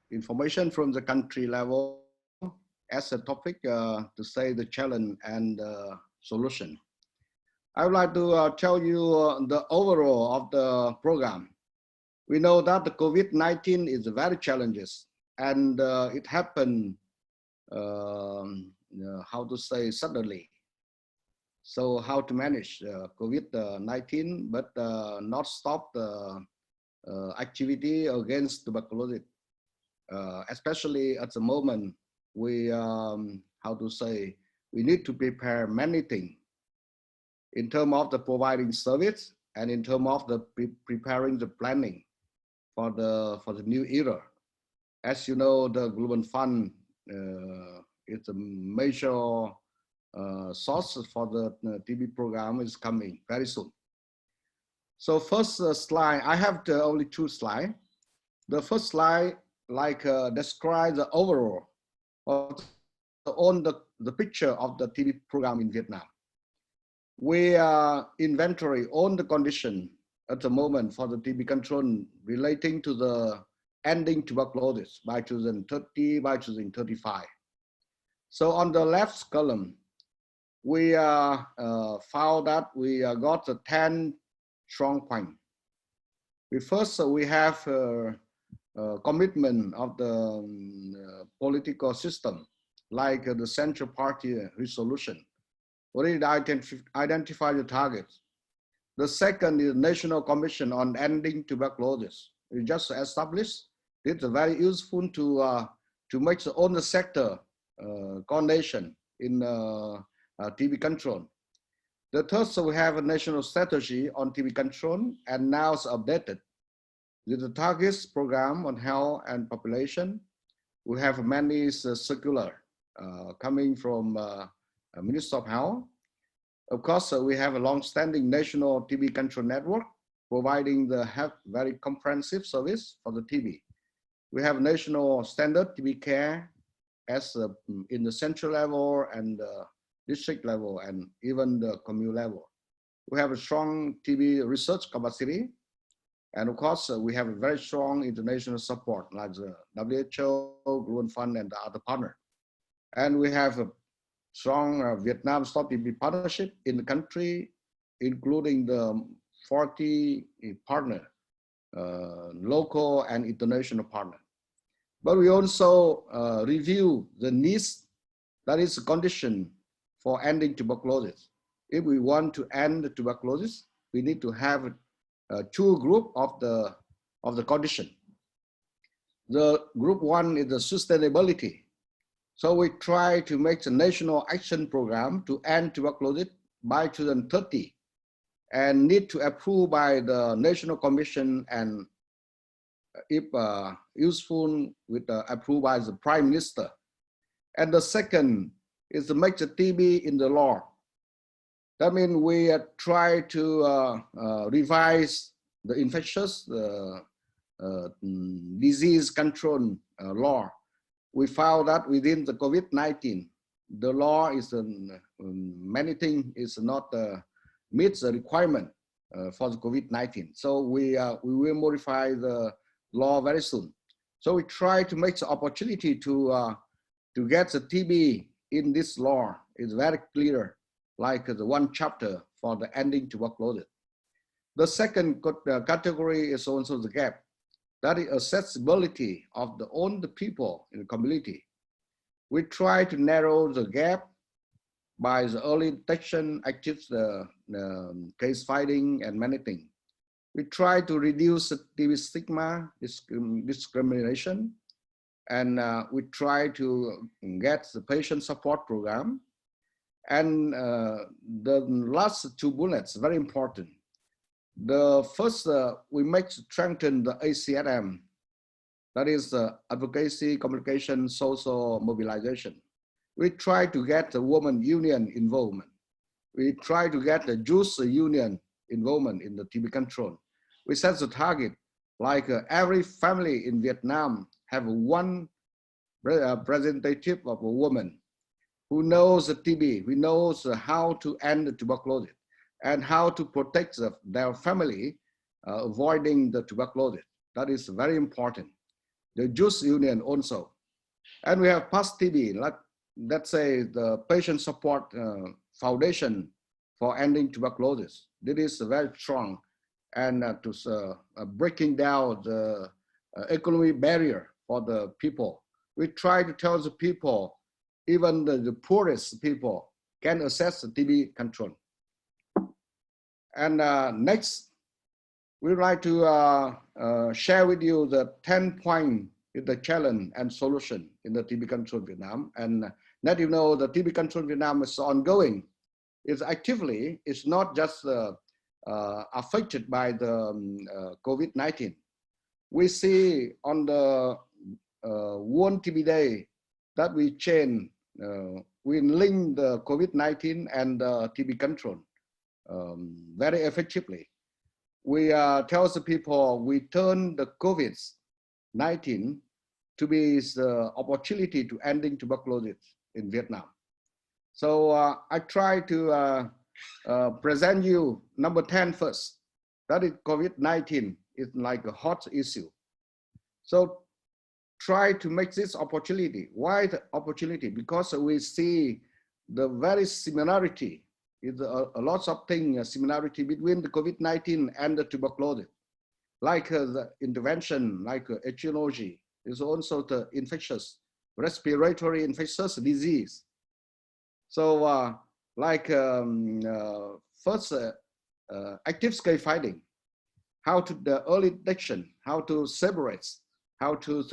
information from the country level as a topic to say the challenge and solution. I would like to tell you the overall of the program. We know that the COVID-19 is very challenges, and it happened, how to say, suddenly. So how to manage COVID-19, but not stop the activity against tuberculosis, especially at the moment we, how to say, we need to prepare many things in terms of the providing service and in terms of the preparing the planning for the new era. As you know, the Global Fund is a major source for the TB program is coming very soon. So first slide, I have only 2 slides. The first slide describes the overall on the picture of the TB program in Vietnam. We inventory on the condition at the moment for the TB control relating to the ending tuberculosis by 2030, by 2035. So on the left column, we found that we got the 10 strong points. We have commitment of the political system, like the Central Party resolution, already identify the targets. The second is National Commission on Ending Tuberculosis. We just established. It's very useful to make the own sector coordination in TB control. The third, so we have a national strategy on TB control, and now it's updated with the targets program on health and population. We have many circular coming from Minister of Health. Of course, we have a long-standing national TB control network providing the very comprehensive service for the TB. We have national standard TB care as in the central level and district level and even the commune level. We have a strong TB research capacity. And of course, we have a very strong international support like the WHO, Global Fund, and the other partners. And we have a strong Vietnam Stop TB partnership in the country, including the 40 partners, local and international partners. But we also review the needs, that is the condition for ending tuberculosis. If we want to end the tuberculosis, we need to have 2 groups of the condition. The group 1 is the sustainability. So we try to make the national action program to end tuberculosis by 2030 and need to approve by the National Commission and if useful with approved by the Prime Minister. And the second is to make the TB in the law. That means we try to revise the infectious disease control law. We found that within the COVID-19, the law is many things is not meets the requirement for the COVID-19. So we will modify the law very soon. So we try to make the opportunity to get the TB in this law is very clear, like the 1 chapter for the ending tuberculosis. The second category is also the gap. That is accessibility of the people in the community. We try to narrow the gap by the early detection, active case finding, and many things. We try to reduce the TB stigma, discrimination, and we try to get the patient support program. And the last 2 bullets, very important. The first, we make strengthen the ACSM, that is advocacy, communication, social mobilization. We try to get the women union involvement. We try to get the youth union involvement in the TB control. We set the target, like every family in Vietnam have 1 representative of a woman who knows the TB, who knows how to end the tuberculosis and how to protect their family avoiding the tuberculosis. That is very important. The youth union also. And we have PASS TB, let's say the Patient Support Foundation for Ending Tuberculosis. This is very strong and to breaking down the economic barrier for the people. We try to tell the people, even the poorest people can assess the TB control. And next, we would like to share with you the 10 points in the challenge and solution in the TB control Vietnam. And let you know the TB control Vietnam is ongoing. It's actively, it's not just affected by the COVID-19. We see on the World TB Day that we change, we link the COVID-19 and the TB control very effectively. We tell the people we turn the COVID-19 to be the opportunity to ending tuberculosis in Vietnam. So I try to present you number 10 first. That is COVID-19 is like a hot issue. So try to make this opportunity. Why the opportunity? Because we see the very similarity, is a lot of things, similarity between the COVID-19 and the tuberculosis, like the intervention, like etiology, is also the infectious, respiratory infectious disease. So first, active scaffolding, how to the early detection, how to separate, how to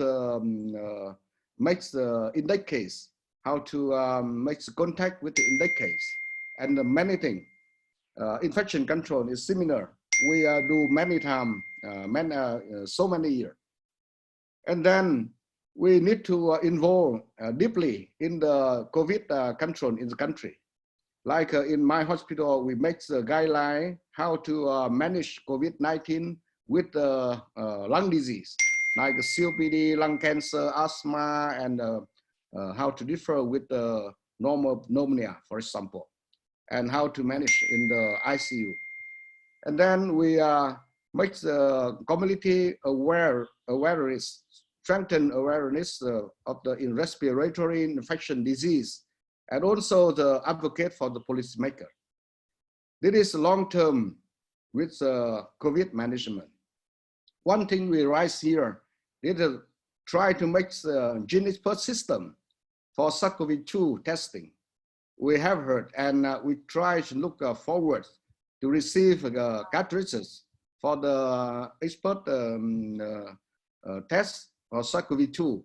make the index case, how to make the contact with the index case, and many things. Infection control is similar. We do many times, so many years. And then we need to involve deeply in the COVID control in the country. Like in my hospital, we make the guideline how to manage COVID-19 with lung disease, like COPD, lung cancer, asthma, and how to differ with normal pneumonia, for example, and how to manage in the ICU. And then we make the community awareness, strengthen awareness of the respiratory infection disease, and also the advocate for the policymaker. This is long-term with COVID management. One thing we raise here is to try to make the gene expert system for SARS-CoV-2 testing. We have heard, and we try to look forward to receive cartridges for the expert test for SARS-CoV-2.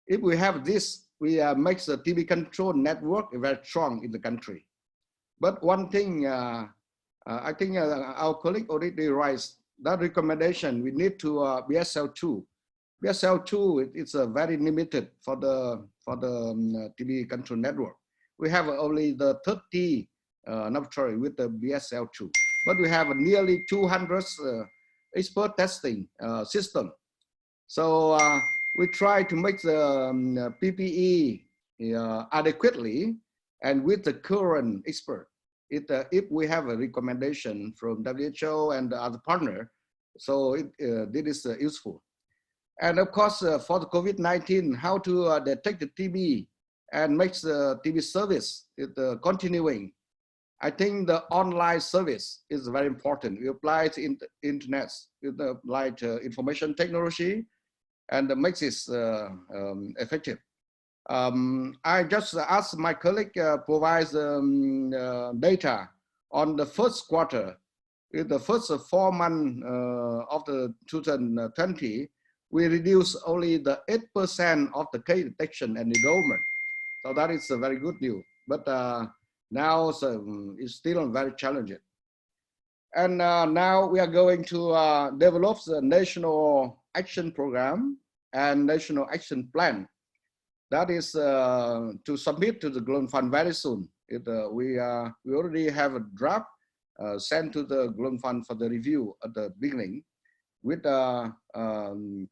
If we have this, we make the TB control network very strong in the country. But one thing, I think our colleague already raised that recommendation. We need to BSL-2. BSL-2 it's very limited for the TB control network. We have only the 30 laboratory with the BSL-2, but we have nearly 200 expert testing system. So we try to make the PPE adequately and with the current expert. If we have a recommendation from WHO and the other partner, so this is useful. And of course, for the COVID-19, how to detect the TB and make the TB service continuing. I think the online service is very important. We apply to internet, with applied information technology, and makes it effective. I just asked my colleague provides data on the first quarter. In the first 4 months of the 2020, we reduced only the 8% of the case detection and enrollment. So that is a very good news. But now it's still very challenging. And now we are going to develop the national action program and national action plan. That is to submit to the Global Fund very soon. We already have a draft sent to the Global Fund for the review at the beginning, with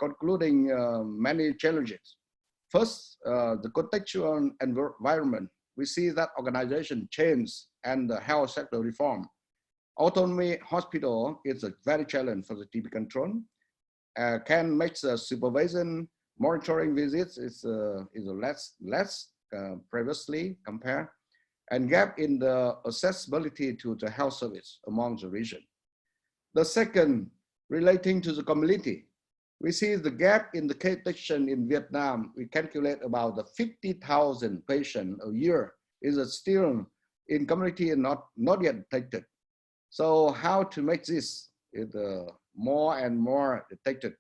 concluding many challenges. First, the contextual environment. We see that organization change and the health sector reform. Autonomy hospital is a very challenge for the TB control. Can make the supervision monitoring visits is less previously compared, and gap in the accessibility to the health service among the region. The second, relating to the community, we see the gap in the case detection in Vietnam. We calculate about the 50,000 patients a year is still in community and not yet detected. So how to make this more and more detected,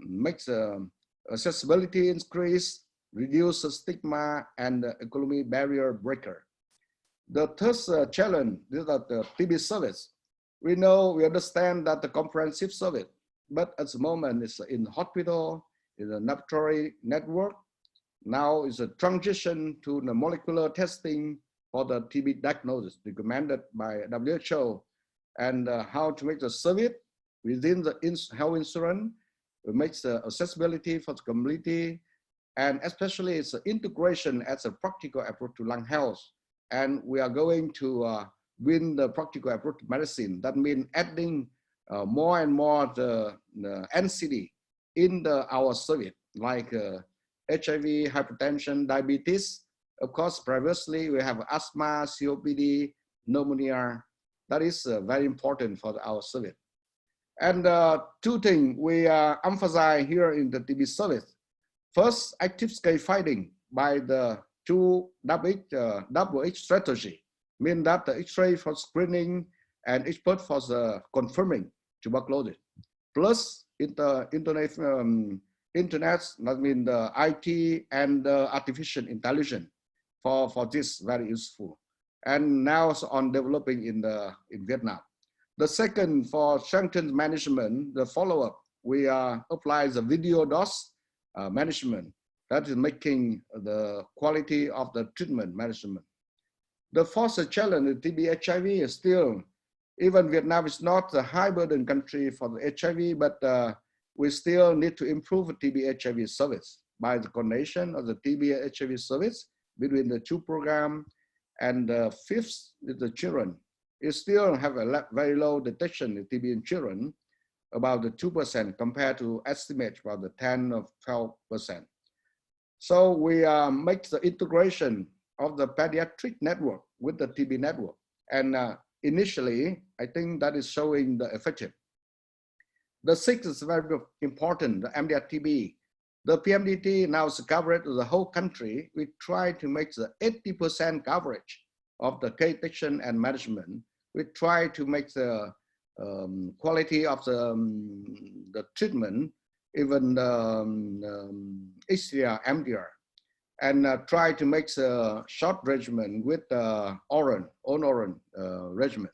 makes accessibility increase, reduce the stigma and economic barrier breaker. The third challenge is that the TB service. We understand that the comprehensive service, but at the moment it's in hospital, in the laboratory network. Now is a transition to the molecular testing for the TB diagnosis recommended by WHO, and how to make the service within the health insurance, makes the accessibility for the community, and especially it's integration as a practical approach to lung health. And we are going to win the practical approach to medicine. That means adding more and more the NCD in our service, like HIV, hypertension, diabetes. Of course, previously we have asthma, COPD, pneumonia. That is very important for our service. And two things we emphasize here in the TB service. First, active scaffolding by the two double H strategy, mean that the X-ray for screening and expert for the confirming tuberculosis. Plus, internet, that means the IT and the artificial intelligence for this very useful. And now it's on developing in Vietnam. The second, for strengthened management, the follow-up, we apply the video dose management. That is making the quality of the treatment management. The fourth challenge in TB HIV is still, even Vietnam is not a high burden country for the HIV, but we still need to improve TB HIV service by the coordination of the TB HIV service between the two programs. And fifth is the children. You still have a very low detection of TB in children, about the 2% compared to estimate about the 10 or 12%. So we make the integration of the pediatric network with the TB network. And initially, I think that is showing the effective. The sixth is very important, the MDR-TB. The PMDT now is coverage of the whole country. We try to make the 80% coverage of the detection and management. We try to make the quality of the treatment, even HCR, MDR, and try to make the short regimen with own oral regimen.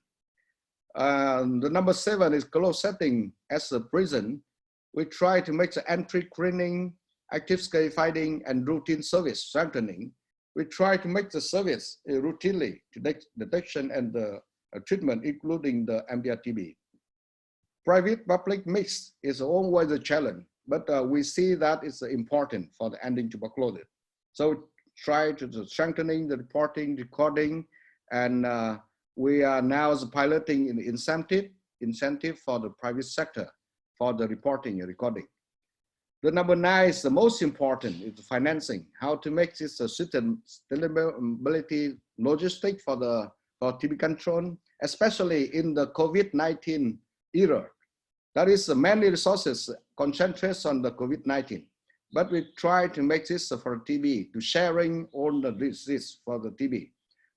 The number 7 is close setting as a prison. We try to make the entry screening, active scaffolding, and routine service strengthening. We try to make the service routinely to detection and the treatment, including the MDR-TB. Private-public mix is always a challenge, but we see that it's important for the ending tuberculosis. So try to strengthening the reporting, recording, and we are now piloting an incentive for the private sector for the reporting and recording. The number 9 is the most important, is the financing. How to make this a sustainability logistic for TB control, especially in the COVID-19 era. That is many resources concentrate on the COVID-19, but we try to make this for TB, to sharing all the risks for the TB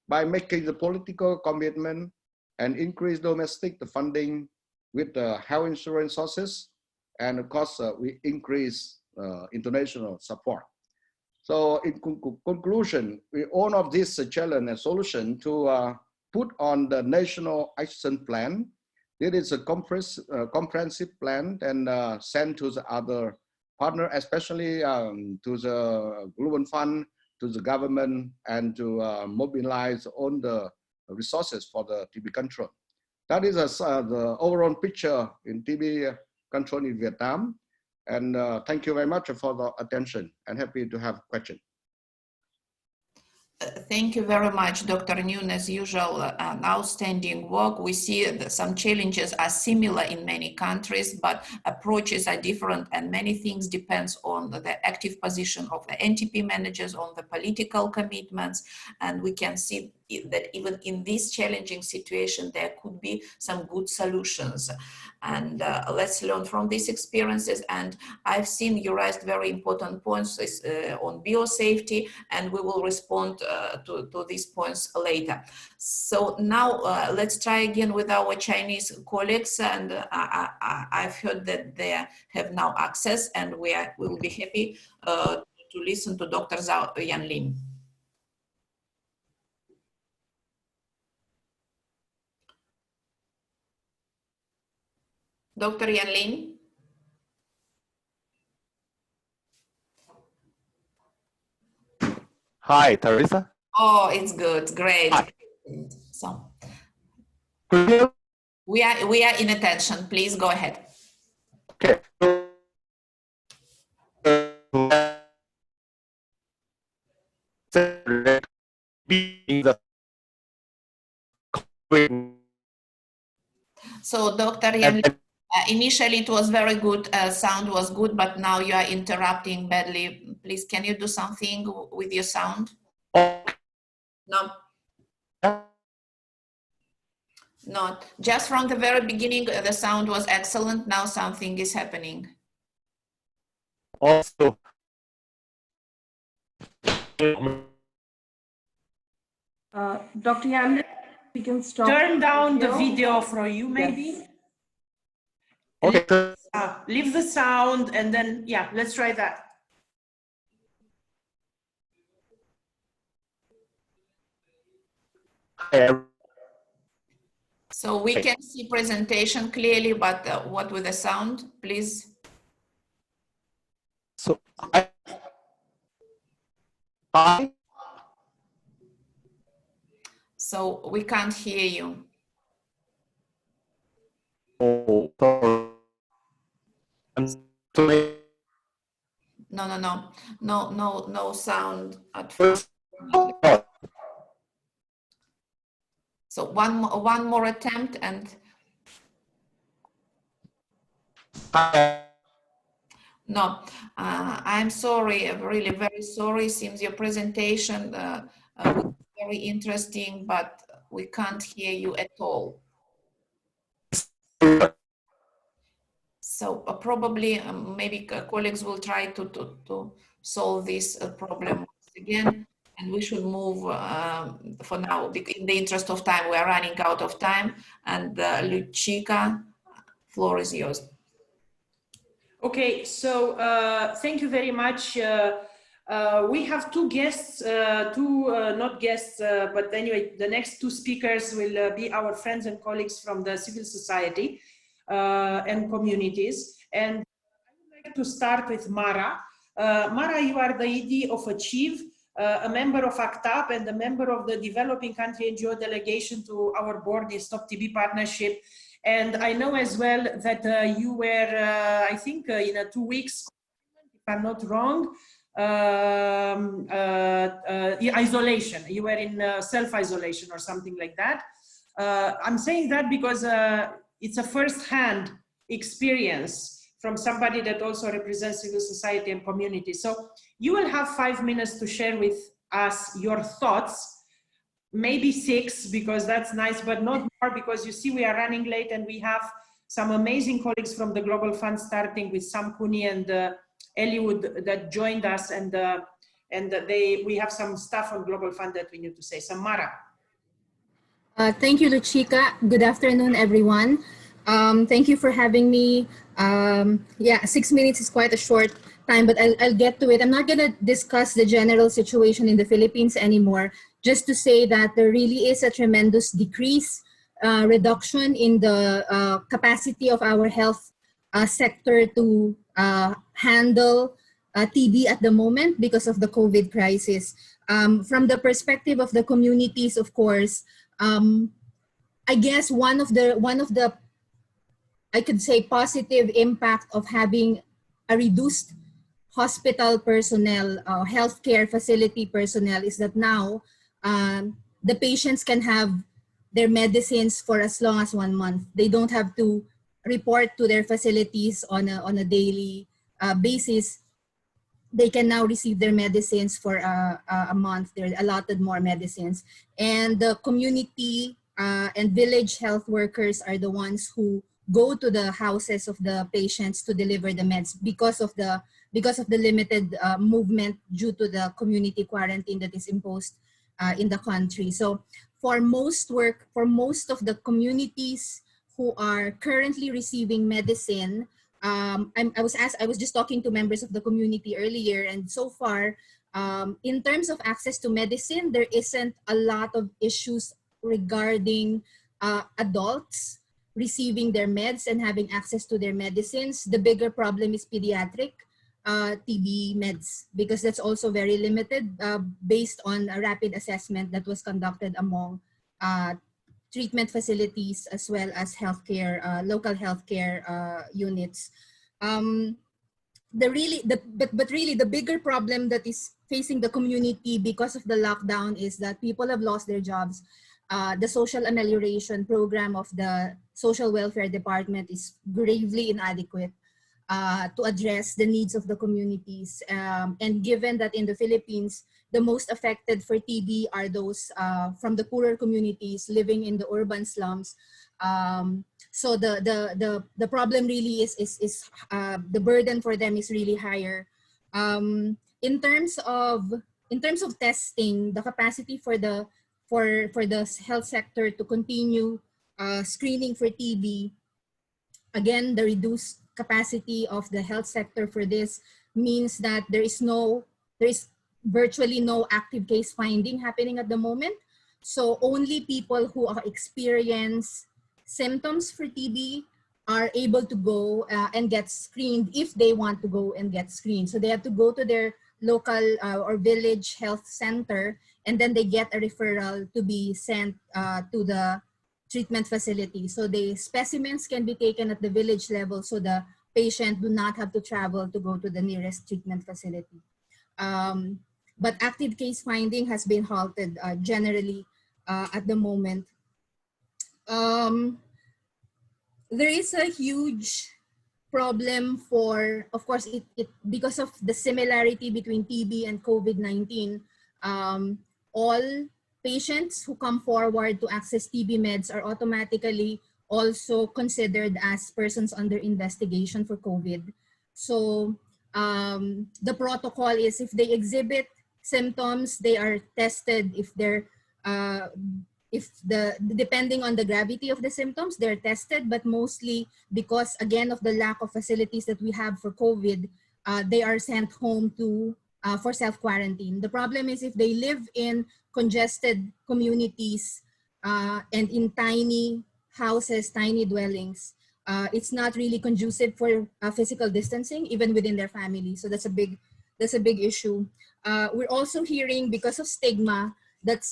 by making the political commitment and increase domestic funding with the health insurance sources. And of course, we increase international support. So in conclusion, all of this challenge and solution to put on the national action plan. It is a comprehensive plan and sent to the other partner, especially to the Global Fund, to the government, and to mobilize all the resources for the TB control. That is the overall picture in TB control in Vietnam. And thank you very much for the attention, and happy to have questions. Thank you very much, Dr. Nguyen. As usual, an outstanding work. We see that some challenges are similar in many countries, but approaches are different, and many things depends on the active position of the NTP managers, on the political commitments, and we can see that even in this challenging situation, there could be some good solutions. And let's learn from these experiences. And I've seen you raised very important points on biosafety, and we will respond to these points later. So now let's try again with our Chinese colleagues, and I've heard that they have now access, and we will be happy to listen to Dr. Zhao Yanlin. Dr. Yanlin? Hi, Teresa. Oh, it's good, great. Hi. So Could you- we are in attention. Please go ahead. Okay. Being the COVID So Dr. Yanlin, initially it was very good, sound was good, but now you are interrupting badly. Please, can you do something with your sound? No. Not. Just from the very beginning, the sound was excellent. Now something is happening. also Dr. Yanlin, we can stop. Turn down the video for you, maybe. Yes. okay. So, Leave the sound, and then, yeah, let's try that. So we can see presentation clearly, but what with the sound, please? so I So we can't hear you. oh, sorry. I'm sorry. No sound at first. So one more attempt, and no, I'm sorry, really very sorry. Seems your presentation was very interesting, but we can't hear you at all. So probably maybe colleagues will try to solve this problem once again, and we should move for now. In the interest of time, we are running out of time. And Luchika, floor is yours. Okay, so thank you very much. We have two guests, not guests, but anyway, the next two speakers will be our friends and colleagues from the civil society and communities. And I would like to start with Mara. Mara, you are the ED of Achieve, a member of ACTAP and a member of the Developing Country NGO delegation to our board, the Stop TB Partnership. And I know as well that you were, I think, in 2 weeks, if I'm not wrong, isolation. You were in self-isolation or something like that. I'm saying that because it's a first-hand experience from somebody that also represents civil society and community. So you will have 5 minutes to share with us your thoughts. Maybe 6, because that's nice, but not more, because you see we are running late and we have some amazing colleagues from the Global Fund, starting with Sam Cooney and Eliud that joined us, and we have some stuff on Global Fund that we need to say. Samara. Thank you, Luchika. Good afternoon, everyone. Thank you for having me. Yeah, 6 minutes is quite a short time, but I'll get to it. I'm not going to discuss the general situation in the Philippines anymore, just to say that there really is a tremendous reduction in the capacity of our health sector to handle TB at the moment because of the COVID crisis. From the perspective of the communities, of course, I guess one of the I could say positive impact of having a reduced hospital personnel, healthcare facility personnel, is that now the patients can have their medicines for as long as 1 month. They don't have to report to their facilities on a daily basis they can now receive their medicines for a month. They're allotted more medicines. And the community and village health workers are the ones who go to the houses of the patients to deliver the meds because of the limited movement due to the community quarantine that is imposed in the country. So for most of the communities who are currently receiving medicine, I was just talking to members of the community earlier, and so far, in terms of access to medicine, there isn't a lot of issues regarding adults receiving their meds and having access to their medicines. The bigger problem is pediatric TB meds, because that's also very limited based on a rapid assessment that was conducted among treatment facilities as well as healthcare, local healthcare units. But really the bigger problem that is facing the community because of the lockdown is that people have lost their jobs. The social amelioration program of the social welfare department is gravely inadequate to address the needs of the communities. And given that in the Philippines, the most affected for TB are those from the poorer communities living in the urban slums. So the problem really is the burden for them is really higher. In terms of testing, the capacity for the health sector to continue screening for TB, again, the reduced capacity of the health sector for this means that there is virtually no active case finding happening at the moment. So only people who experience symptoms for TB are able to go and get screened if they want to go and get screened. So they have to go to their local or village health center, and then they get a referral to be sent to the treatment facility. So the specimens can be taken at the village level, so the patient do not have to travel to go to the nearest treatment facility. But active case finding has been halted generally at the moment. There is a huge problem for, of course, because of the similarity between TB and COVID-19. All patients who come forward to access TB meds are automatically also considered as persons under investigation for COVID. So the protocol is, if they exhibit symptoms, they are tested. Depending on the gravity of the symptoms, they're tested, but mostly because, again, of the lack of facilities that we have for COVID, they are sent home for self-quarantine. The problem is if they live in congested communities and in tiny houses, tiny dwellings, it's not really conducive for physical distancing, even within their family. So that's a big issue. We're also hearing, because of stigma, that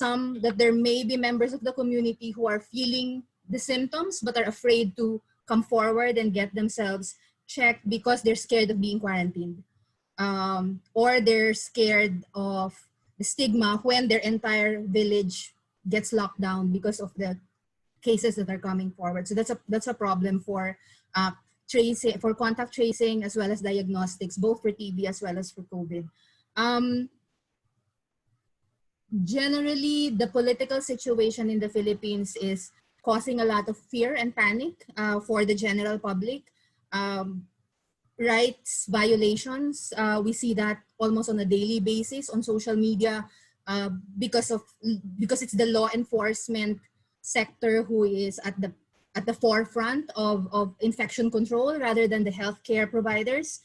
there may be members of the community who are feeling the symptoms but are afraid to come forward and get themselves checked because they're scared of being quarantined. Or they're scared of the stigma when their entire village gets locked down because of the cases that are coming forward. So that's a problem for tracing, for contact tracing, as well as diagnostics, both for TB as well as for COVID. Generally, the political situation in the Philippines is causing a lot of fear and panic for the general public. Rights violations, we see that almost on a daily basis on social media because it's the law enforcement sector who is at the forefront of infection control rather than the healthcare providers.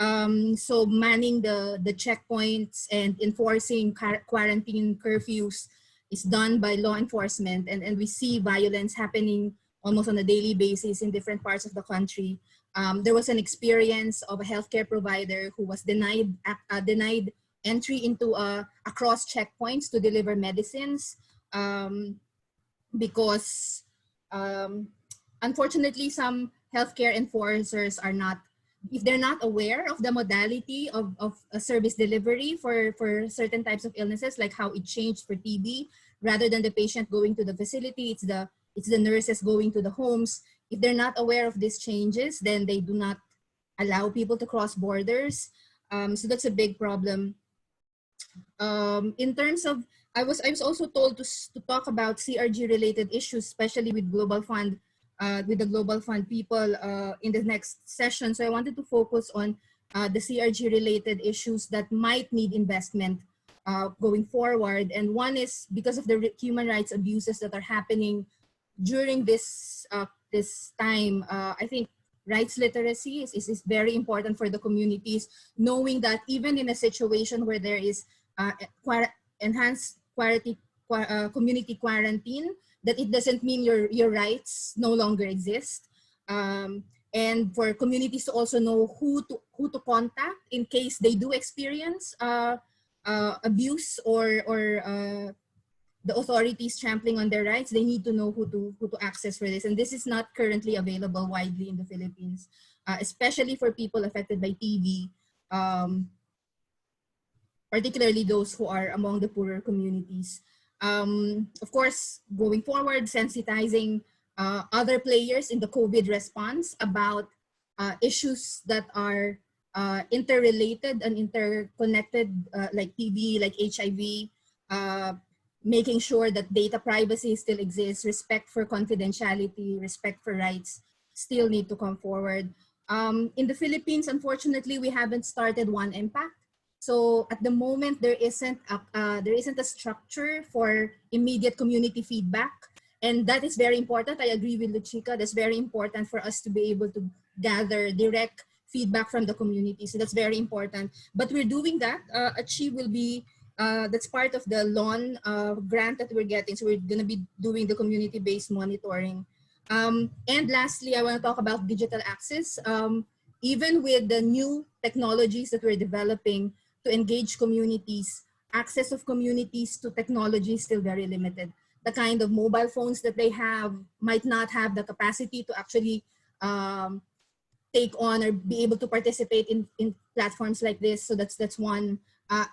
So manning the checkpoints and enforcing quarantine curfews is done by law enforcement, and we see violence happening almost on a daily basis in different parts of the country. There was an experience of a healthcare provider who was denied entry into across checkpoints to deliver medicines because unfortunately some healthcare enforcers are not, if they're not aware of the modality of a service delivery for certain types of illnesses, like how it changed for TB, rather than the patient going to the facility, it's the nurses going to the homes. If they're not aware of these changes, then they do not allow people to cross borders. So that's a big problem. In terms of, I was also told to talk about CRG related issues, especially with Global Fund, with the Global Fund people in the next session. So I wanted to focus on the CRG related issues that might need investment going forward. And one is because of the human rights abuses that are happening during this this time. I think rights literacy is very important for the communities, knowing that even in a situation where there is enhanced community quarantine, that it doesn't mean your rights no longer exist. And for communities to also know who to contact in case they do experience abuse or the authorities trampling on their rights. They need to know who to access for this. And this is not currently available widely in the Philippines, especially for people affected by TB, particularly those who are among the poorer communities. Of course, going forward, sensitizing other players in the COVID response about issues that are interrelated and interconnected, like TB, like HIV, making sure that data privacy still exists, respect for confidentiality, respect for rights still need to come forward. In the Philippines, unfortunately, we haven't started One Impact. So at the moment, there isn't a structure for immediate community feedback. And that is very important. I agree with Luchika. That's very important for us to be able to gather direct feedback from the community. So that's very important. But we're doing that. Achieve will be, that's part of the LON grant that we're getting. So we're going to be doing the community-based monitoring. And lastly, I want to talk about digital access. Even with the new technologies that we're developing to engage communities, access of communities to technology is still very limited. The kind of mobile phones that they have might not have the capacity to actually take on or be able to participate in platforms like this. So that's one.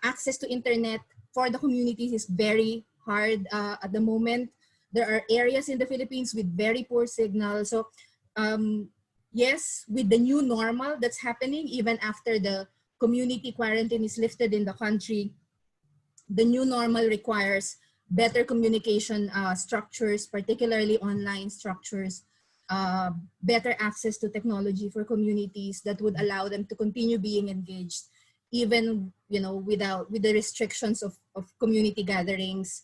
Access to internet for the communities is very hard at the moment. There are areas in the Philippines with very poor signal. So yes, with the new normal that's happening, even after the community quarantine is lifted in the country, the new normal requires better communication structures, particularly online structures, better access to technology for communities that would allow them to continue being engaged, even with the restrictions of community gatherings,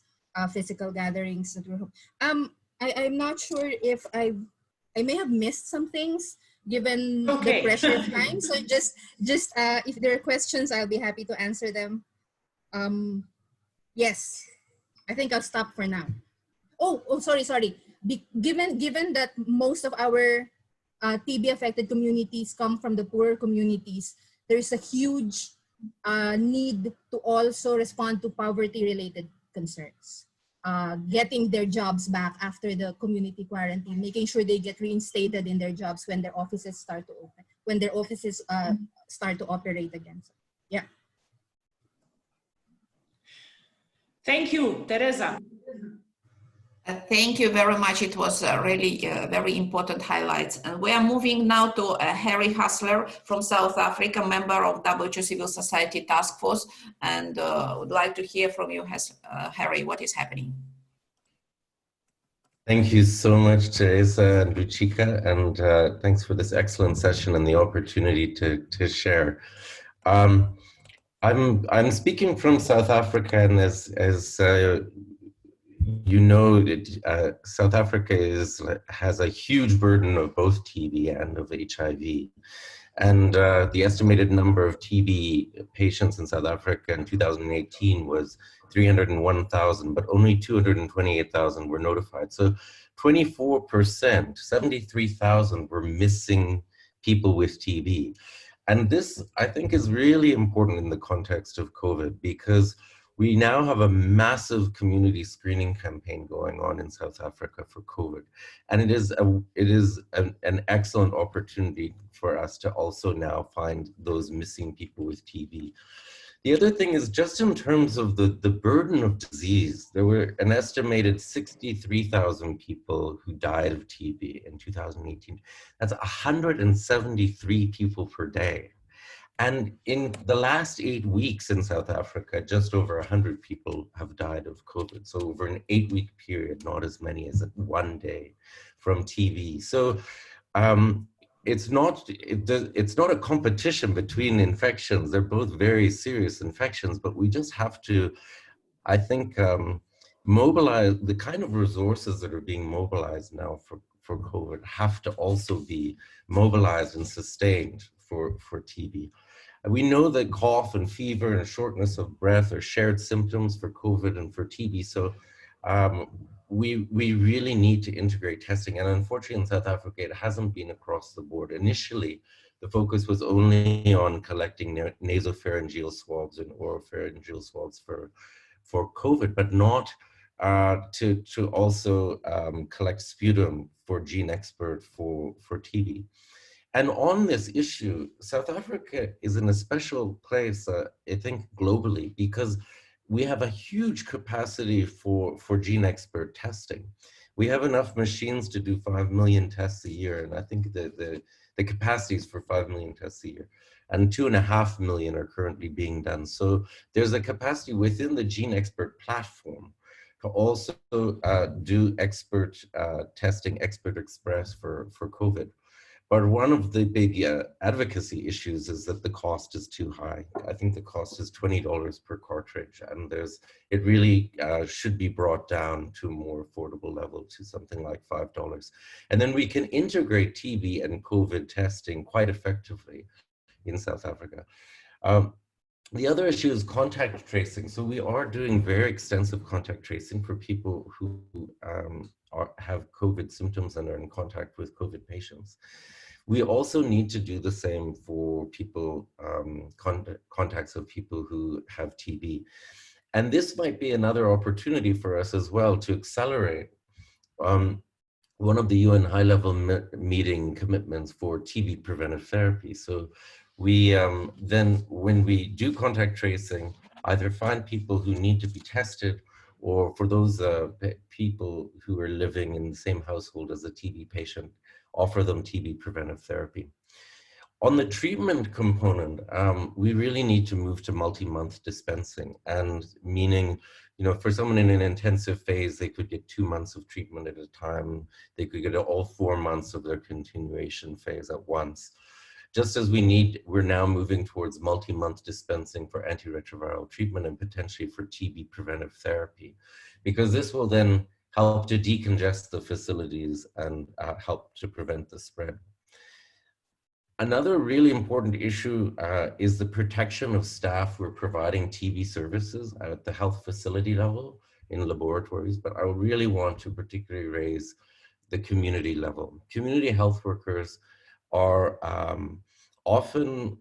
physical gatherings that we're. I'm not sure if I may have missed some things given the pressure of time. So just if there are questions, I'll be happy to answer them. Yes, I think I'll stop for now. Oh, sorry. Given that most of our TB affected communities come from the poorer communities, there is a huge need to also respond to poverty-related concerns. Getting their jobs back after the community quarantine, making sure they get reinstated in their jobs when their offices start to open, when their offices start to operate again. So, yeah. Thank you, Teresa. Thank you very much. It was really very important highlights. And we are moving now to Harry Hassler from South Africa, member of WHO Civil Society Task Force, and would like to hear from you, Harry, what is happening? Thank you so much, Teresa and Ruchika, and thanks for this excellent session and the opportunity to share. I'm speaking from South Africa, and as you know, South Africa has a huge burden of both TB and of HIV. And the estimated number of TB patients in South Africa in 2018 was 301,000, but only 228,000 were notified. So 24%, 73,000 were missing people with TB. And this, I think, is really important in the context of COVID, because we now have a massive community screening campaign going on in South Africa for COVID. And it is an excellent opportunity for us to also now find those missing people with TB. The other thing is, just in terms of the burden of disease, there were an estimated 63,000 people who died of TB in 2018. That's 173 people per day. And in the last 8 weeks in South Africa, just over 100 people have died of COVID. So over an 8-week period, not as many as one day from TB. So it's not a competition between infections. They're both very serious infections, but we just have to, I think, mobilize the kind of resources that are being mobilized now for COVID have to also be mobilized and sustained for TB. We know that cough and fever and shortness of breath are shared symptoms for COVID and for TB. So we really need to integrate testing. And unfortunately in South Africa, it hasn't been across the board. Initially, the focus was only on collecting nasopharyngeal swabs and oropharyngeal swabs for COVID, but not to also collect sputum for gene expert for TB. And on this issue, South Africa is in a special place, I think, globally, because we have a huge capacity for gene expert testing. We have enough machines to do 5 million tests a year, and I think the capacity is for 5 million tests a year, and 2.5 million are currently being done. So there's a capacity within the gene expert platform to also do expert testing, expert express for COVID. But one of the big advocacy issues is that the cost is too high. I think the cost is $20 per cartridge, and it really should be brought down to a more affordable level, to something like $5. And then we can integrate TB and COVID testing quite effectively in South Africa. The other issue is contact tracing. So we are doing very extensive contact tracing for people who have COVID symptoms and are in contact with COVID patients. We also need to do the same for people, contacts of people who have TB. And this might be another opportunity for us as well to accelerate one of the UN high-level meeting commitments for TB preventive therapy. So we then, when we do contact tracing, either find people who need to be tested, or for those people who are living in the same household as a TB patient, offer them TB preventive therapy. On the treatment component, we really need to move to multi-month dispensing, and meaning, for someone in an intensive phase, they could get 2 months of treatment at a time. They could get all 4 months of their continuation phase at once. Just as we're now moving towards multi-month dispensing for antiretroviral treatment and potentially for TB preventive therapy, because this will then help to decongest the facilities and help to prevent the spread. Another really important issue is the protection of staff who are providing TB services at the health facility level in laboratories, but I really want to particularly raise the community level. Community health workers are often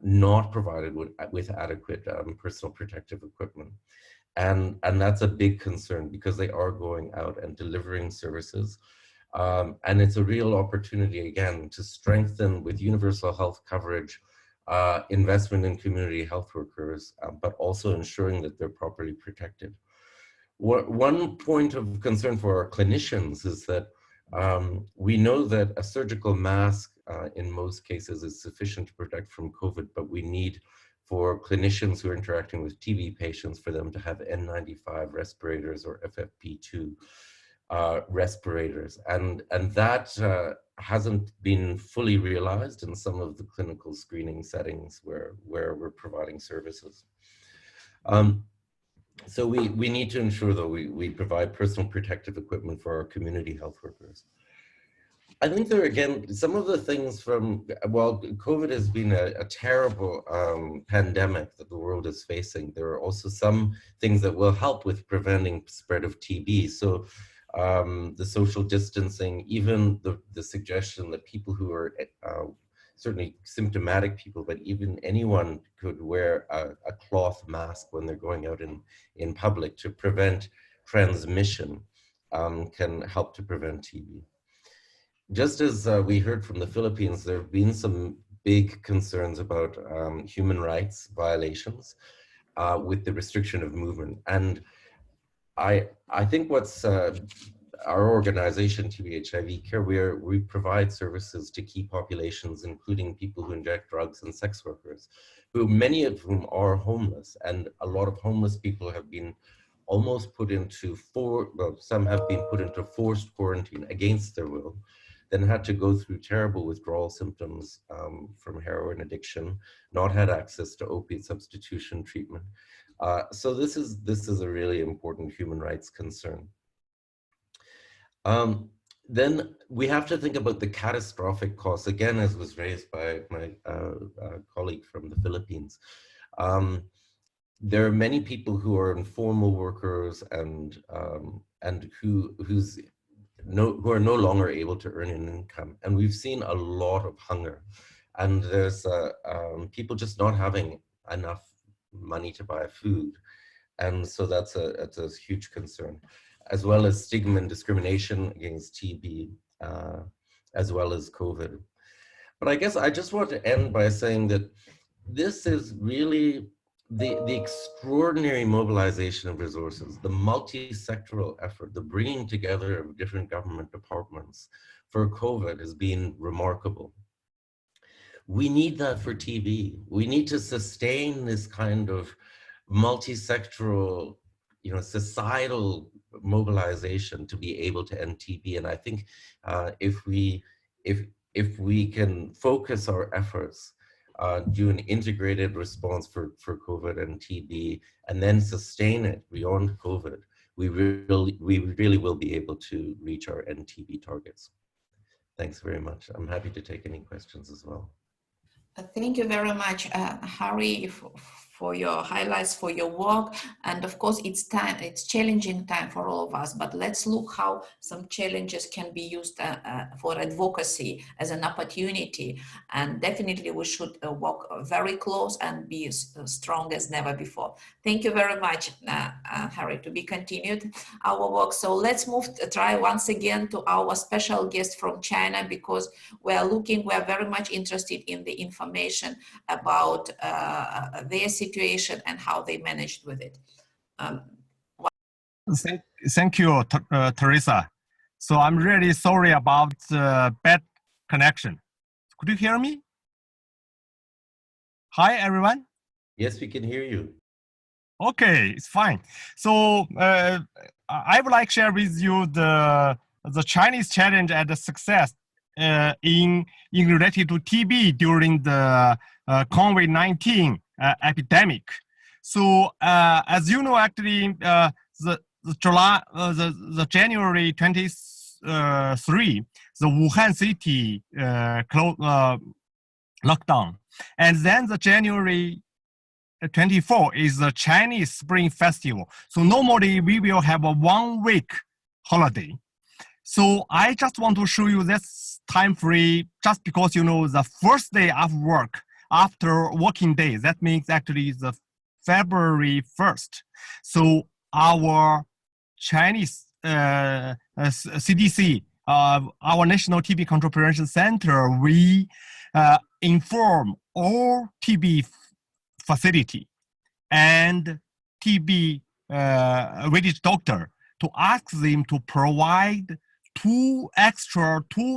not provided with adequate personal protective equipment. And that's a big concern, because they are going out and delivering services. And it's a real opportunity, again, to strengthen with universal health coverage, investment in community health workers, but also ensuring that they're properly protected. One point of concern for our clinicians is that we know that a surgical mask in most cases is sufficient to protect from COVID, but we need, for clinicians who are interacting with TB patients, for them to have N95 respirators or FFP2 respirators. And that hasn't been fully realized in some of the clinical screening settings where we're providing services. So we need to ensure that we provide personal protective equipment for our community health workers. I think there, again, some of the things while COVID has been a terrible pandemic that the world is facing, there are also some things that will help with preventing spread of TB. So the social distancing, even the suggestion that people who are certainly symptomatic people, but even anyone could wear a cloth mask when they're going out in public to prevent transmission, can help to prevent TB. Just as we heard from the Philippines, there have been some big concerns about human rights violations with the restriction of movement. And I think what's our organization, TB HIV Care, we provide services to key populations, including people who inject drugs and sex workers, who many of whom are homeless. And a lot of homeless people have been almost put into some have been put into forced quarantine against their will, then had to go through terrible withdrawal symptoms from heroin addiction, not had access to opiate substitution treatment. So this is a really important human rights concern. Then we have to think about the catastrophic costs, again, as was raised by my colleague from the Philippines. There are many people who are informal workers and who are no longer able to earn an income, and we've seen a lot of hunger, and there's people just not having enough money to buy food, and so that's a huge concern, as well as stigma and discrimination against TB, as well as COVID. But I guess I just want to end by saying that this is really the extraordinary mobilization of resources, the multi-sectoral effort, the bringing together of different government departments for COVID has been remarkable. We need that for TB. We need to sustain this kind of multi-sectoral, societal mobilization to be able to end TB. And I think if we can focus our efforts, do an integrated response for COVID and TB, and then sustain it beyond COVID, we really will be able to reach our end TB targets. Thanks very much. I'm happy to take any questions as well. Thank you very much, Harry, for your highlights, for your work. And of course, it's challenging time for all of us, but let's look how some challenges can be used for advocacy as an opportunity. And definitely we should work very close and be as strong as never before. Thank you very much, Harry, to be continued our work. So let's try once again to our special guest from China, because we're very much interested in the information about their situation and how they managed with it. Thank you, Teresa. So I'm really sorry about the bad connection. Could you hear me? Hi, everyone. Yes, we can hear you. Okay, it's fine. So I would like to share with you the Chinese challenge and the success in related to TB during the COVID-19 epidemic. So as you know, actually, the January 23, the Wuhan city lockdown, and then the January 24 is the Chinese Spring Festival. So normally we will have a 1 week holiday. So I just want to show you this time free, just because the first day of work after working day, that means actually the February 1st. So our Chinese CDC, our National TB Control Prevention Center, we inform all TB facility and TB village doctor to ask them to provide 2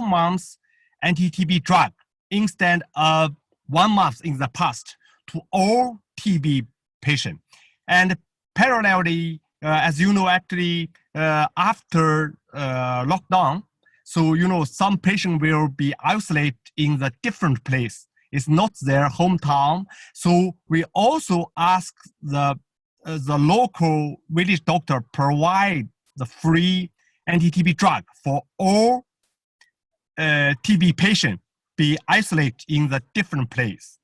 months anti-TB drug instead of 1 month in the past to all TB patients. And parallelly, as you know, actually after lockdown, so some patient will be isolated in the different place. It's not their hometown. So we also ask the local village doctor provide the free anti-TB drug for all TB patients be isolated in the different place.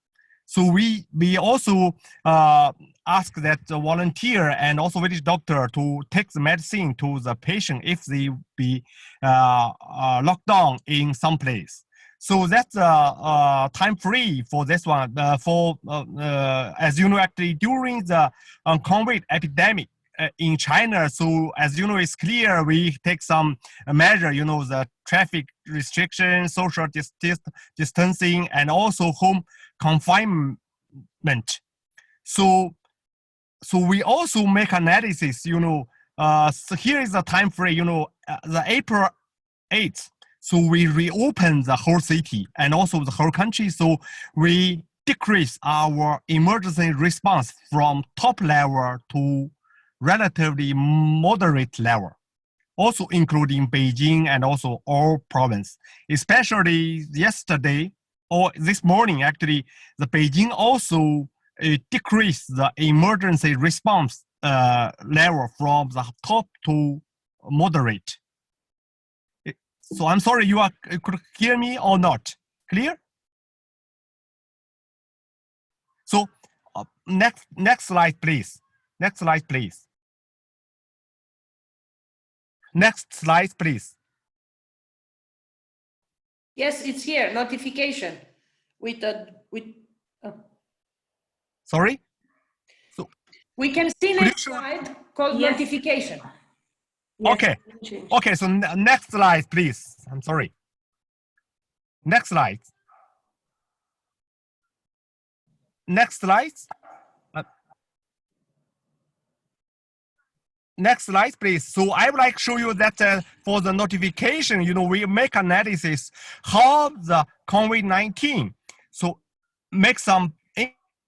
So we also ask that the volunteer and also village doctor to take the medicine to the patient if they be locked down in some place. So that's time free for this one. As you know, actually during the COVID epidemic in China, so as you know, it's clear we take some measure, the traffic restriction, social distancing, and also home confinement. So we also make analysis, so here is the time frame, the April 8th. So we reopen the whole city and also the whole country. So we decrease our emergency response from top level to relatively moderate level, also including Beijing and also all province. Especially yesterday or this morning, actually, the Beijing also decreased the emergency response level from the top to moderate. So I'm sorry, you could hear me or not? Clear? So next slide, please. Next slide, please. Next slide, please. Yes, it's here, notification. Sorry? So we can see next slide called notification. Yes, okay. Okay, so next slide, please. I'm sorry. Next slide. Next slide. Next slide, please. So I would like to show you that for the notification, we make analysis how the COVID-19 so make some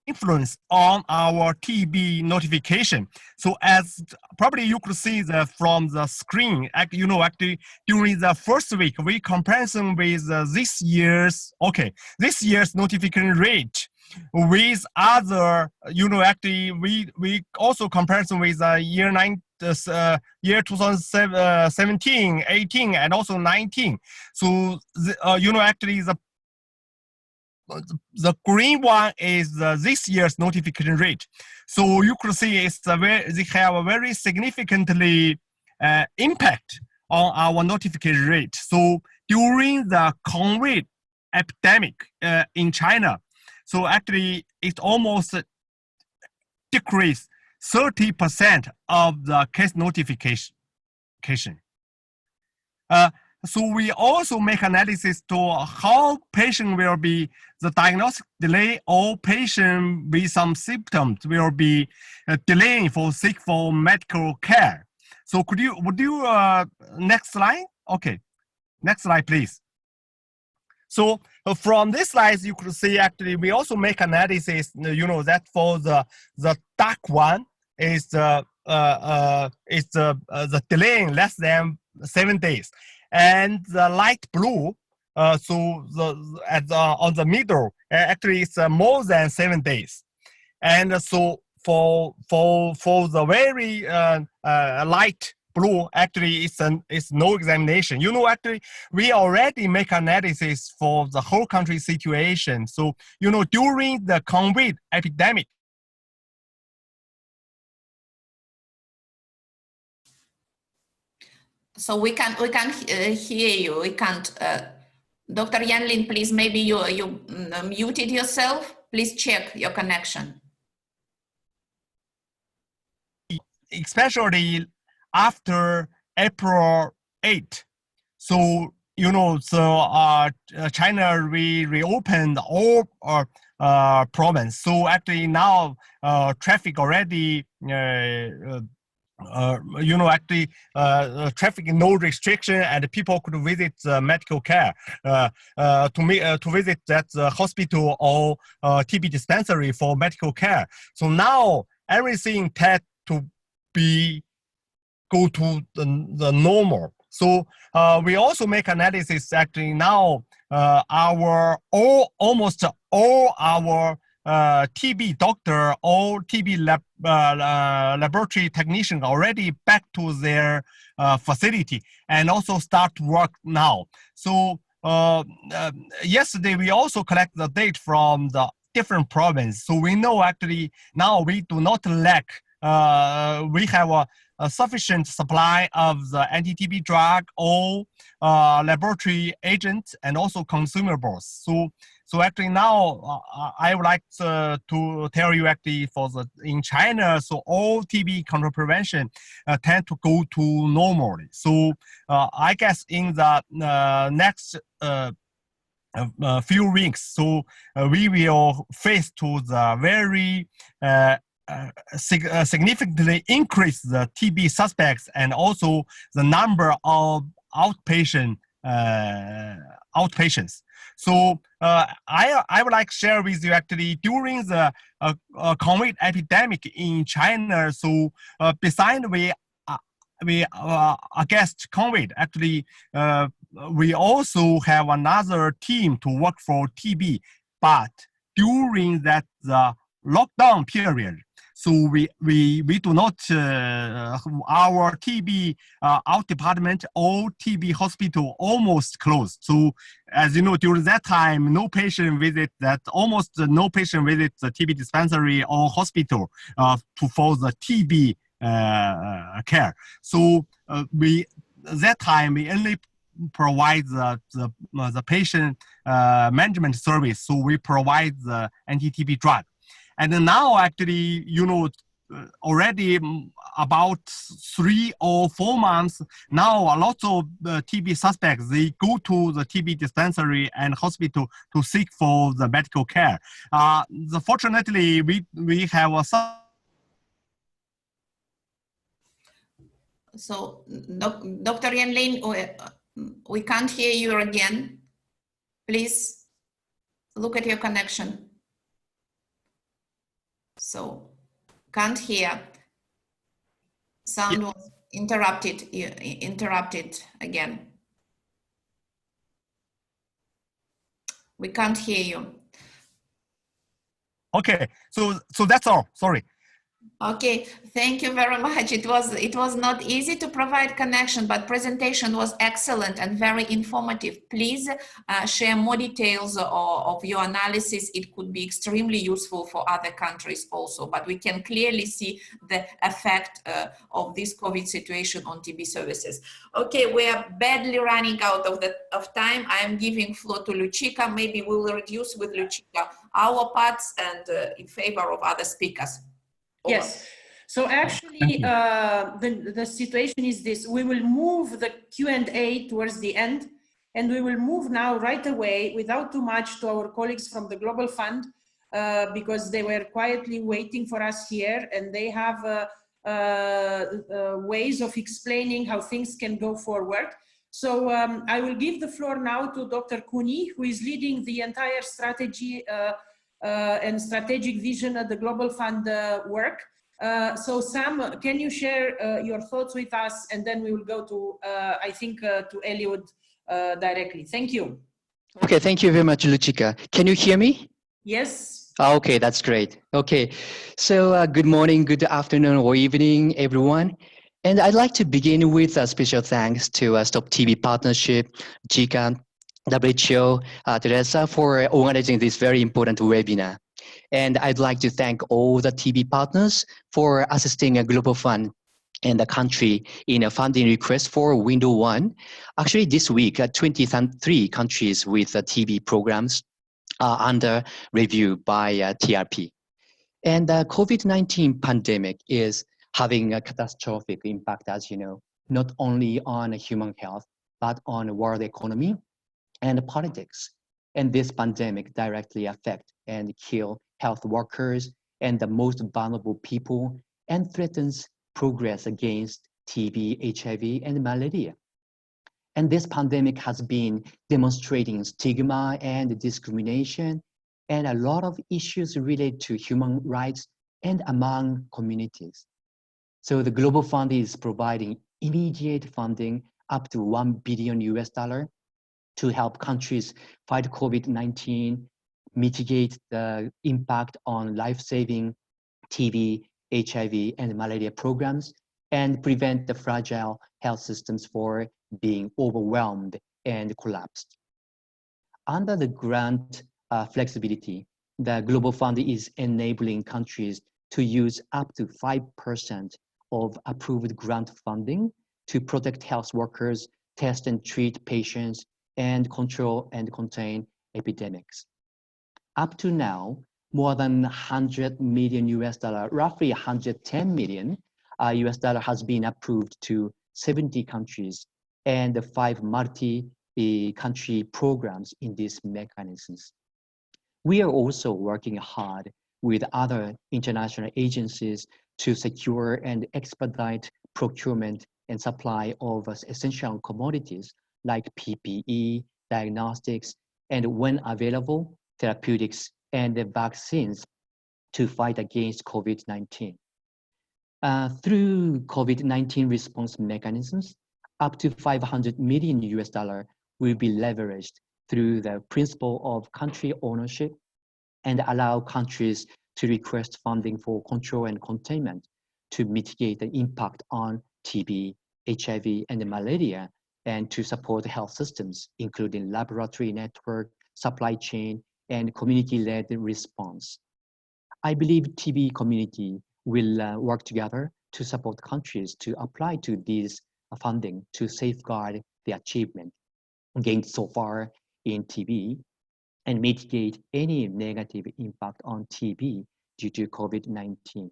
influence on our TB notification. So as probably you could see from the screen, actually during the first week, we comparison with this year's notification rate with other, actually we also comparison with year 2017, 18, and also 19. So actually the green one is this year's notification rate. So you could see they have a very significantly impact on our notification rate. So during the COVID epidemic in China, so actually it almost decreased 30% of the case notification. So we also make analysis to how patient will be the diagnostic delay or patient with some symptoms will be delaying for seek for medical care. So would you next slide? Okay, next slide, please. So from this slide, you could see actually we also make analysis, that for the dark one is the delaying less than 7 days. And the light blue, so on the middle, actually it's more than 7 days. And so for the very light blue, actually it's no examination. Actually we already make analysis for the whole country situation. So during the COVID epidemic. So we can't hear you. We can't. Dr. Yanlin, please, maybe you muted yourself. Please check your connection. Especially after April 8th. So, China reopened all province. So actually now traffic already traffic no restriction, and people could visit medical care to visit that hospital or TB dispensary for medical care. So now everything had to go to the normal. So we also make analysis actually now almost all our TB doctor or TB laboratory technicians already back to their facility and also start work now. So yesterday we also collect the data from the different provinces. So we know actually now we do not lack. We have a sufficient supply of the anti-TB drug or laboratory agents and also consumables. So actually now I would like to tell you actually in China, so all TB control prevention tend to go to normally. So I guess in the next few weeks, so we will face to the very significantly increase the TB suspects and also the number of outpatients. So I would like to share with you actually during the COVID epidemic in China. So besides against COVID, actually we also have another team to work for TB. But during that the lockdown period, so we do not our TB out department or TB hospital almost closed. So as you know, during that time, no patient visit almost no patient visit the TB dispensary or hospital for the TB care. So that time we only provide the patient management service. So we provide the anti-TB drug. And then now actually, you know, already about 3 or 4 months, now a lot of TB suspects, they go to the TB dispensary and hospital to seek for the medical care. Fortunately, we have some. So, Dr. Yanlin, we can't hear you again. Please look at your connection. So, can't hear. Sound was interrupted again. We can't hear you. Okay, so that's all. Sorry. Okay, thank you very much. It was not easy to provide connection, but presentation was excellent and very informative. Please share more details of your analysis. It could be extremely useful for other countries also, but we can clearly see the effect of this COVID situation on TB services. Okay, we are badly running out of time. I am giving floor to Luchika. Maybe we will reduce with Luchika our parts and in favor of other speakers. Yes. So actually, the situation is this. We will move the Q&A towards the end, and we will move now right away without too much to our colleagues from the Global Fund, because they were quietly waiting for us here, and they have ways of explaining how things can go forward. So I will give the floor now to Dr. Cooney, who is leading the entire strategy and strategic vision of the Global Fund work. So Sam, can you share your thoughts with us, and then we will go to, I think, to Eliud directly. Thank you. Okay, thank you very much, Luchika. Can you hear me? Yes. Okay, that's great. Okay, so good morning, good afternoon, or evening, everyone. And I'd like to begin with a special thanks to Stop TB Partnership, JICA, WHO, Teresa, for organizing this very important webinar. And I'd like to thank all the TB partners for assisting a Global Fund and the country in a funding request for Window 1. Actually, this week, 23 countries with TB programs are under review by TRP. And the COVID-19 pandemic is having a catastrophic impact, as you know, not only on human health, but on world economy and politics. And this pandemic directly affects and kills health workers and the most vulnerable people, and threatens progress against TB, HIV, and malaria. And this pandemic has been demonstrating stigma and discrimination and a lot of issues related to human rights and among communities. So the Global Fund is providing immediate funding up to $1 billion to help countries fight COVID-19, mitigate the impact on life-saving TB, HIV, and malaria programs, and prevent the fragile health systems for being overwhelmed and collapsed. Under the grant flexibility, the Global Fund is enabling countries to use up to 5% of approved grant funding to protect health workers, test and treat patients, and control and contain epidemics. Up to now, more than $100 million, roughly 110 million US dollar has been approved to 70 countries and 5 multi-country programs in these mechanisms. We are also working hard with other international agencies to secure and expedite procurement and supply of essential commodities like PPE, diagnostics, and when available, therapeutics and vaccines to fight against COVID-19. Through COVID-19 response mechanisms, up to $500 million will be leveraged through the principle of country ownership and allow countries to request funding for control and containment to mitigate the impact on TB, HIV, and malaria, and to support health systems, including laboratory network, supply chain, and community-led response. I believe TB community will work together to support countries to apply to these funding to safeguard the achievement gained so far in TB and mitigate any negative impact on TB due to COVID-19.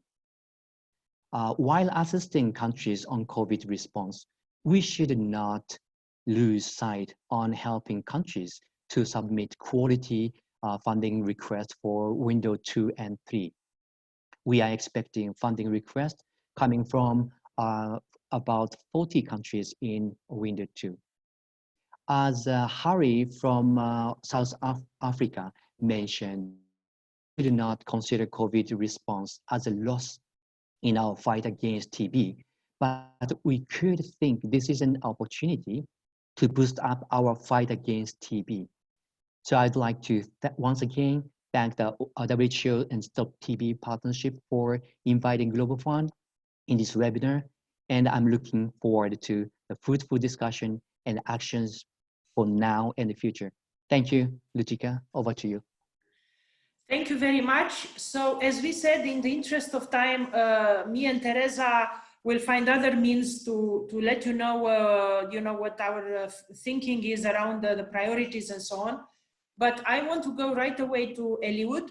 While assisting countries on COVID response, we should not lose sight on helping countries to submit quality funding requests for window 2 and 3. We are expecting funding requests coming from about 40 countries in window 2. As Harry from South Africa mentioned, we do not consider COVID response as a loss in our fight against TB, but we could think this is an opportunity to boost up our fight against TB. So I'd like to once again thank the WHO and Stop TB Partnership for inviting Global Fund in this webinar, and I'm looking forward to the fruitful discussion and actions for now and the future. Thank you, Lutica, over to you. Thank you very much. So as we said, in the interest of time, me and Teresa will find other means to let you know, what our thinking is around the priorities and so on. But I want to go right away to Eliud,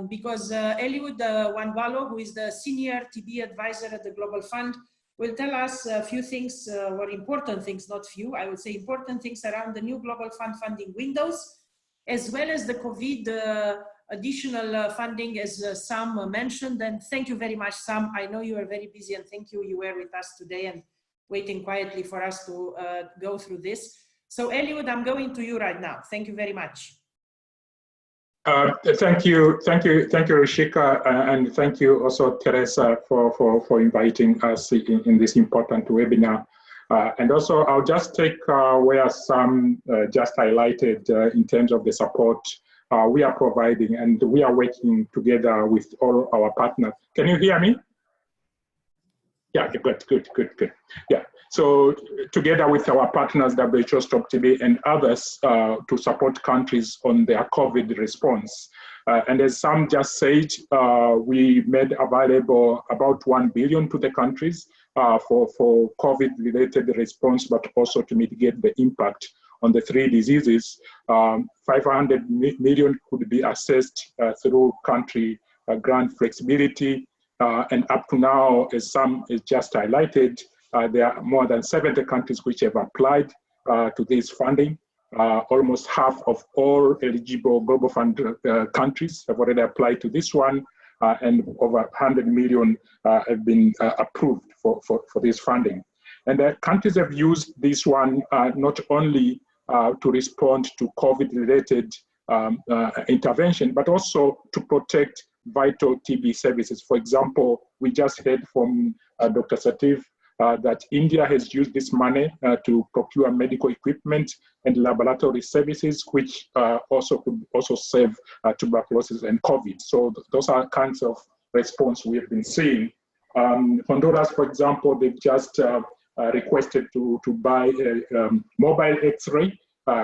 because Eliud Wanbalo, who is the Senior TB Advisor at the Global Fund, will tell us a few things, or important things, not few, I would say important things around the new Global Fund funding windows, as well as the COVID additional funding, as Sam mentioned. And thank you very much, Sam. I know you are very busy, and thank you. You were with us today and waiting quietly for us to go through this. So Eliud, I'm going to you right now. Thank you very much. Thank you, Rishika, and thank you also, Teresa, for inviting us in this important webinar. And also, I'll just take where Sam just highlighted in terms of the support we are providing, and we are working together with all our partners. Can you hear me? Yeah, good. Yeah. So together with our partners, WHO, Stop TB, and others, to support countries on their COVID response. And as Sam just said, we made available about 1 billion to the countries for COVID-related response, but also to mitigate the impact on the 3 diseases. 500 million could be assessed through country grant flexibility. And up to now, as Sam has just highlighted, there are more than 70 countries which have applied to this funding. Almost half of all eligible Global Fund countries have already applied to this one, and over 100 million have been approved for this funding. And the countries have used this one not only to respond to COVID-related intervention, but also to protect vital TB services. For example, we just heard from Dr. Sativ that India has used this money to procure medical equipment and laboratory services, which could also save tuberculosis and COVID. So those are kinds of response we have been seeing. Honduras, for example, they've just requested to buy a mobile X-ray,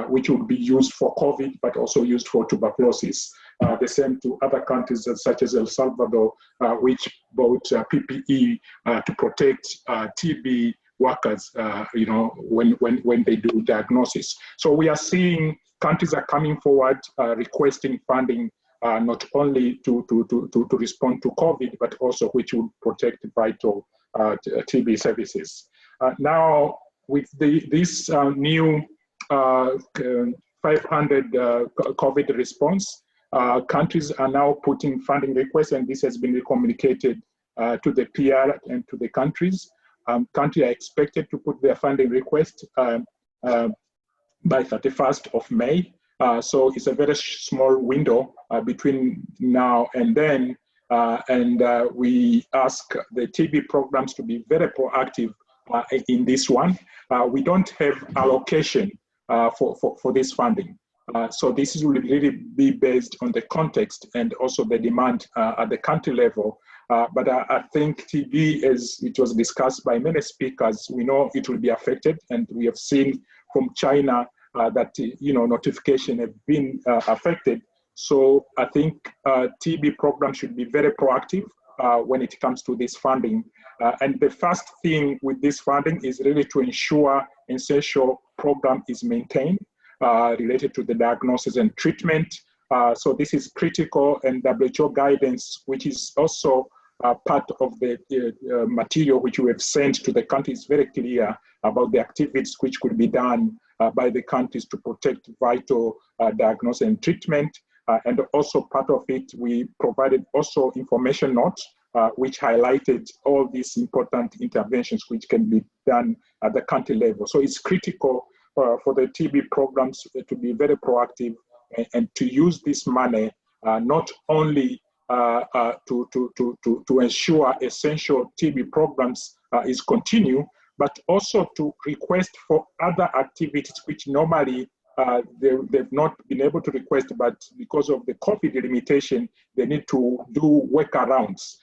which would be used for COVID, but also used for tuberculosis. The same to other countries such as El Salvador, which bought PPE to protect TB workers, when they do diagnosis. So we are seeing countries are coming forward, requesting funding, not only to respond to COVID, but also which would protect vital TB services. Now, with this new 500 COVID response, countries are now putting funding requests, and this has been communicated to the PR and to the countries. Countries are expected to put their funding request by 31st of May. So it's a very small window between now and then. We ask the TB programs to be very proactive in this one. We don't have allocation for this funding. So this will really be based on the context and also the demand at the country level. But I think TB, as it was discussed by many speakers, we know it will be affected, and we have seen from China that notification have been affected. So I think TB program should be very proactive when it comes to this funding. And the first thing with this funding is really to ensure essential program is maintained related to the diagnosis and treatment. So this is critical, and WHO guidance, which is also part of the material which we have sent to the countries, is very clear about the activities which could be done by the countries to protect vital diagnosis and treatment. And also part of it, we provided also information notes which highlighted all these important interventions which can be done at the country level. So it's critical for the TB programs to be very proactive and to use this money not only to ensure essential TB programs is continue, but also to request for other activities which normally they've not been able to request, but because of the COVID limitation, they need to do workarounds,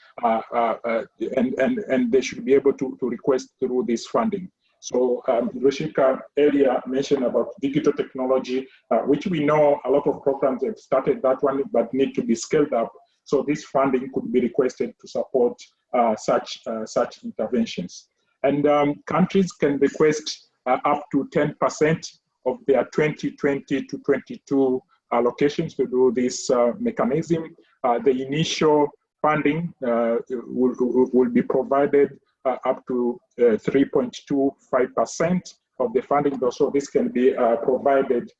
and they should be able to request through this funding. So Roshika earlier mentioned about digital technology, which we know a lot of programs have started that one, but need to be scaled up. So this funding could be requested to support such interventions. And countries can request up to 10% of their 2020 to 22 allocations to do this mechanism. The initial funding will be provided up to 3.25% of the funding. So this can be provided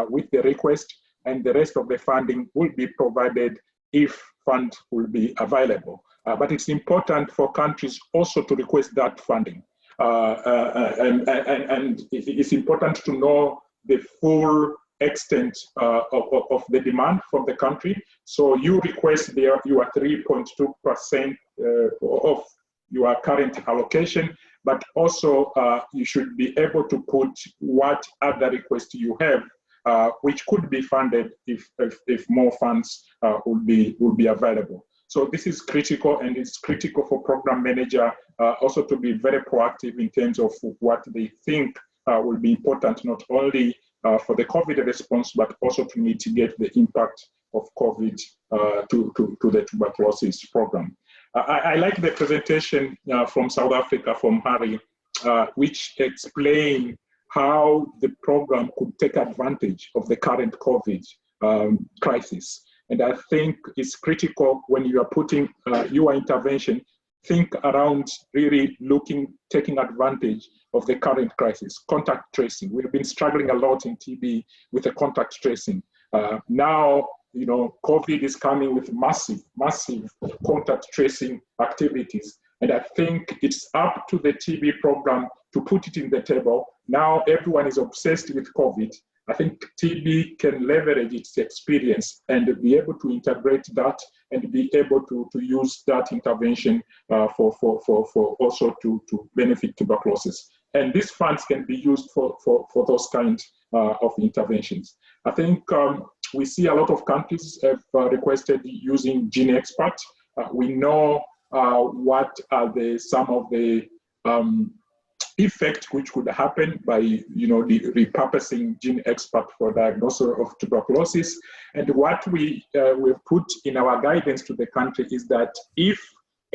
with the request, and the rest of the funding will be provided if funds will be available. But it's important for countries also to request that funding. And it's important to know the full extent of the demand from the country. So you request your 3.2% of your current allocation, but also you should be able to put what other requests you have, which could be funded if more funds will be available. So this is critical, and it's critical for program manager also to be very proactive in terms of what they think will be important, not only for the COVID response, but also to mitigate the impact of COVID to the tuberculosis program. I like the presentation from South Africa, from Harry, which explain how the program could take advantage of the current COVID crisis. And I think it's critical when you are putting your intervention, think around really taking advantage of the current crisis. Contact tracing. We've been struggling a lot in TB with the contact tracing. Now, COVID is coming with massive contact tracing activities. And I think it's up to the TB program to put it in the table. Now everyone is obsessed with COVID. I think TB can leverage its experience and be able to integrate that and be able to use that intervention for also to benefit tuberculosis. And these funds can be used for those kinds of interventions. I think we see a lot of countries have requested using GeneXpert. We know what are some of the effect which could happen by the repurposing GeneXpert for diagnosis of tuberculosis. And what we've put in our guidance to the country is that if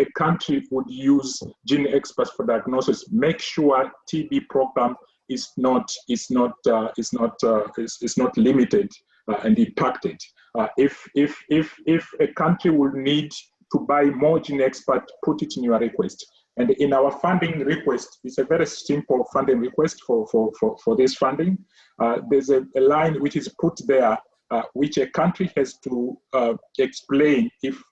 a country would use GeneXpert for diagnosis, make sure TB program is not limited and impacted. If a country will need to buy more GeneXpert, put it in your request. And in our funding request, it's a very simple funding request for this funding. There's a line which is put there which a country has to explain if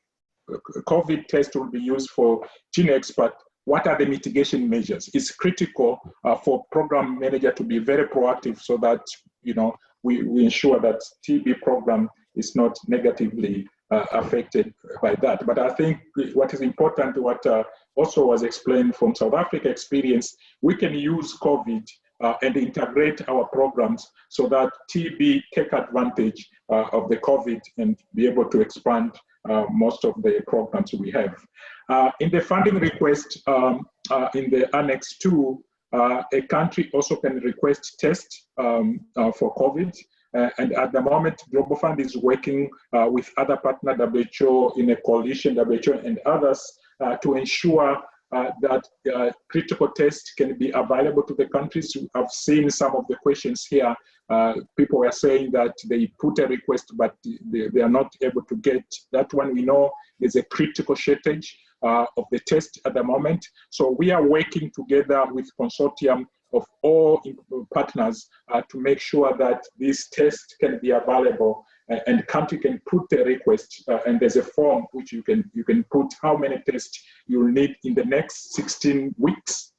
COVID test will be used for gene expert, what are the mitigation measures? It's critical for program manager to be very proactive so that, you know, we ensure that TB program is not negatively affected by that. But I think what is important, what also was explained from South Africa experience, we can use COVID and integrate our programs so that TB take advantage of the COVID and be able to expand most of the programs we have. In the funding request, in the Annex 2, a country also can request tests for COVID. And at the moment, Global Fund is working with other partner WHO in a coalition, WHO and others, to ensure that critical tests can be available to the countries. I've seen some of the questions here. People were saying that they put a request, but they are not able to get that one. We know there's a critical shortage of the test at the moment. So we are working together with consortium of all partners to make sure that this test can be available and country can put a request and there's a form which you can put how many tests you'll need in the next 16 weeks.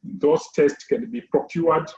Those tests can be procured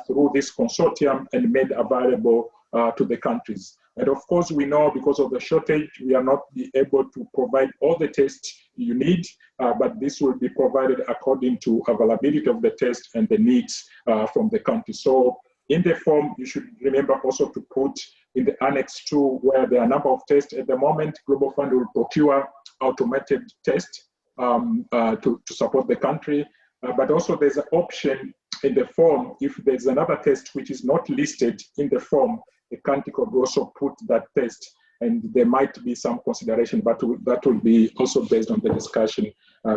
through this consortium and made available to the countries. And of course, we know because of the shortage, we are not be able to provide all the tests you need, but this will be provided according to availability of the test and the needs from the country. So in the form, you should remember also to put in the Annex 2, where there are a number of tests at the moment, Global Fund will procure automated tests to support the country. But also there's an option in the form, if there's another test which is not listed in the form, the country could also put that test, and there might be some consideration, but that will be also based on the discussion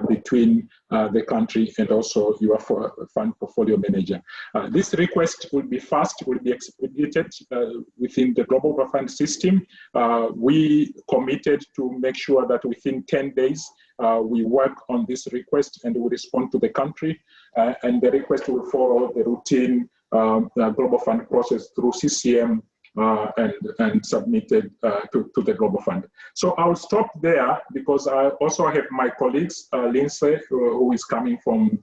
between the country and also your fund portfolio manager. This request will be fast, will be expedited within the Global Fund system. We committed to make sure that within 10 days, we work on this request and we respond to the country, and the request will follow the routine Global Fund process through CCM and submitted to the Global Fund. So I'll stop there because I also have my colleagues, Lindsay, who is coming from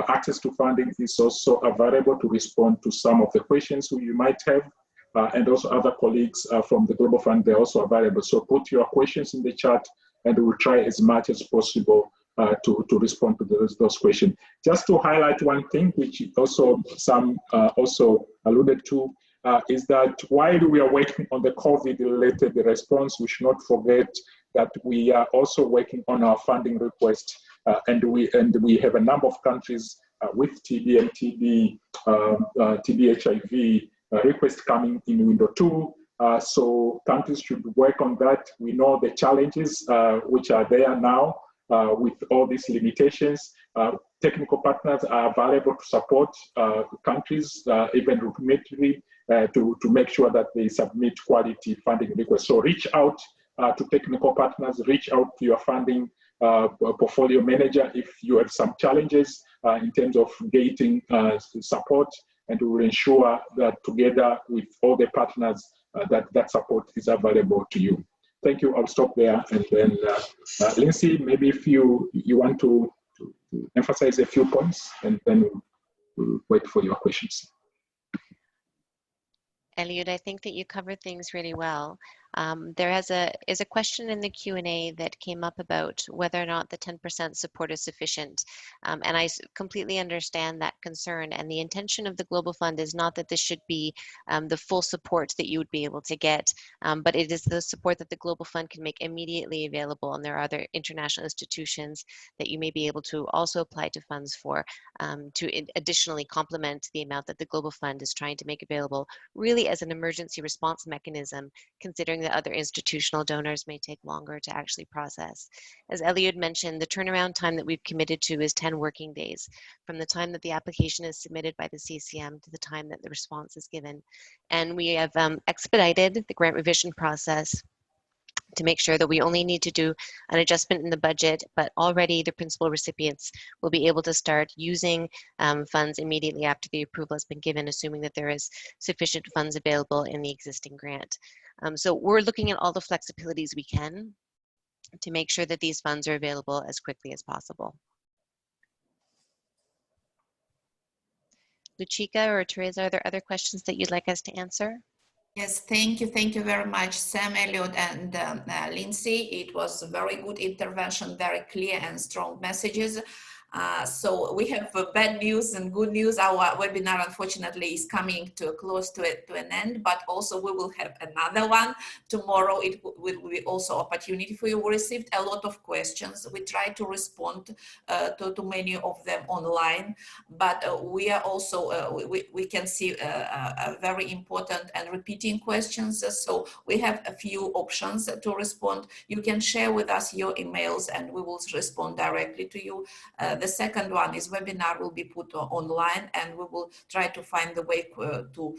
Access to Funding, is also available to respond to some of the questions you might have, and also other colleagues from the Global Fund, they're also available. So put your questions in the chat and we'll try as much as possible to respond to those questions. Just to highlight one thing, which also some also alluded to, is that while we are working on the COVID-related response, we should not forget that we are also working on our funding request, and we have a number of countries with TB and TB HIV requests coming in window 2. So countries should work on that. We know the challenges which are there now with all these limitations. Technical partners are available to support countries, even remotely, to make sure that they submit quality funding requests. So reach out to technical partners, reach out to your funding portfolio manager if you have some challenges in terms of getting support, and we will ensure that together with all the partners that support is available to you. Thank you. I'll stop there, and then Lindsay, maybe if you want to emphasize a few points, and then we'll wait for your questions. Eliud, I think that you covered things really well. There is a question in the Q&A that came up about whether or not the 10% support is sufficient. And I completely understand that concern. And the intention of the Global Fund is not that this should be the full support that you would be able to get, but it is the support that the Global Fund can make immediately available. And there are other international institutions that you may be able to also apply to funds for to additionally complement the amount that the Global Fund is trying to make available, really as an emergency response mechanism, considering that other institutional donors may take longer to actually process. As Eliud mentioned, the turnaround time that we've committed to is 10 working days from the time that the application is submitted by the CCM to the time that the response is given. And we have expedited the grant revision process to make sure that we only need to do an adjustment in the budget, but already the principal recipients will be able to start using funds immediately after the approval has been given, assuming that there is sufficient funds available in the existing grant. So we're looking at all the flexibilities we can to make sure that these funds are available as quickly as possible. Luchika or Teresa, are there other questions that you'd like us to answer? Yes, thank you very much, Sam, Elliot, and Lindsay. It was a very good intervention, very clear and strong messages. So we have bad news and good news. Our webinar, unfortunately, is coming to close to an end, but also we will have another one tomorrow. It will be also opportunity for you. We received a lot of questions. We try to respond to many of them online, but we are also, we can see very important and repeating questions. So we have a few options to respond. You can share with us your emails and we will respond directly to you. The second one is webinar will be put online, and we will try to find the way to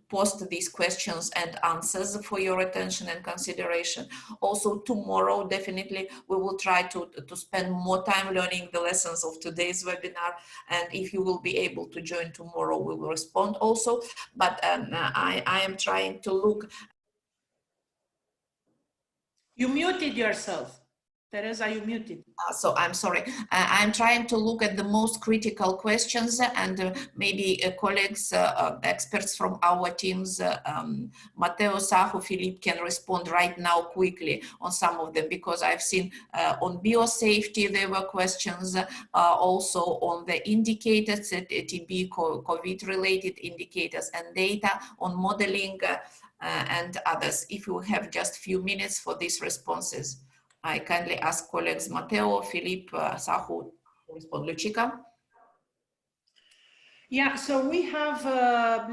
post these questions and answers for your attention and consideration. Also tomorrow, definitely, we will try to spend more time learning the lessons of today's webinar. And if you will be able to join tomorrow, we will respond also. But I am trying to look. You muted yourself. Teresa, you muted. So I'm sorry. I'm trying to look at the most critical questions, and maybe colleagues, experts from our teams, Matteo, Sahu, Philippe can respond right now quickly on some of them, because I've seen on biosafety there were questions, also on the indicators, TB, COVID-related indicators and data, on modeling and others. If you have just a few minutes for these responses. I kindly ask colleagues Matteo, Philippe, Sahu to respond. Luchika? Yeah, so we have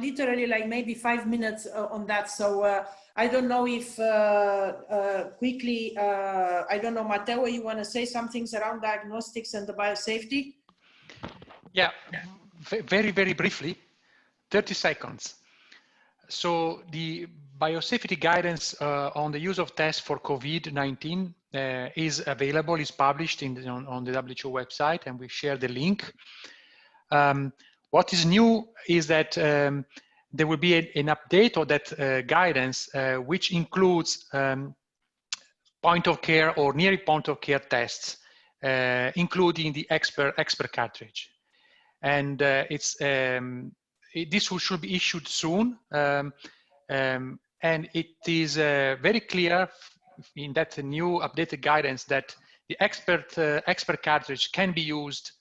literally like maybe 5 minutes on that. So I don't know if quickly, I don't know, Matteo, you want to say some things around diagnostics and the biosafety? Yeah, very, very briefly, 30 seconds. So the biosafety guidance on the use of tests for COVID-19 is available, is published on the WHO website, and we share the link. What is new is that there will be an update of that guidance, which includes point of care or near point of care tests, including the expert cartridge. And this should be issued soon. And it is very clear in that new updated guidance that the expert cartridge can be used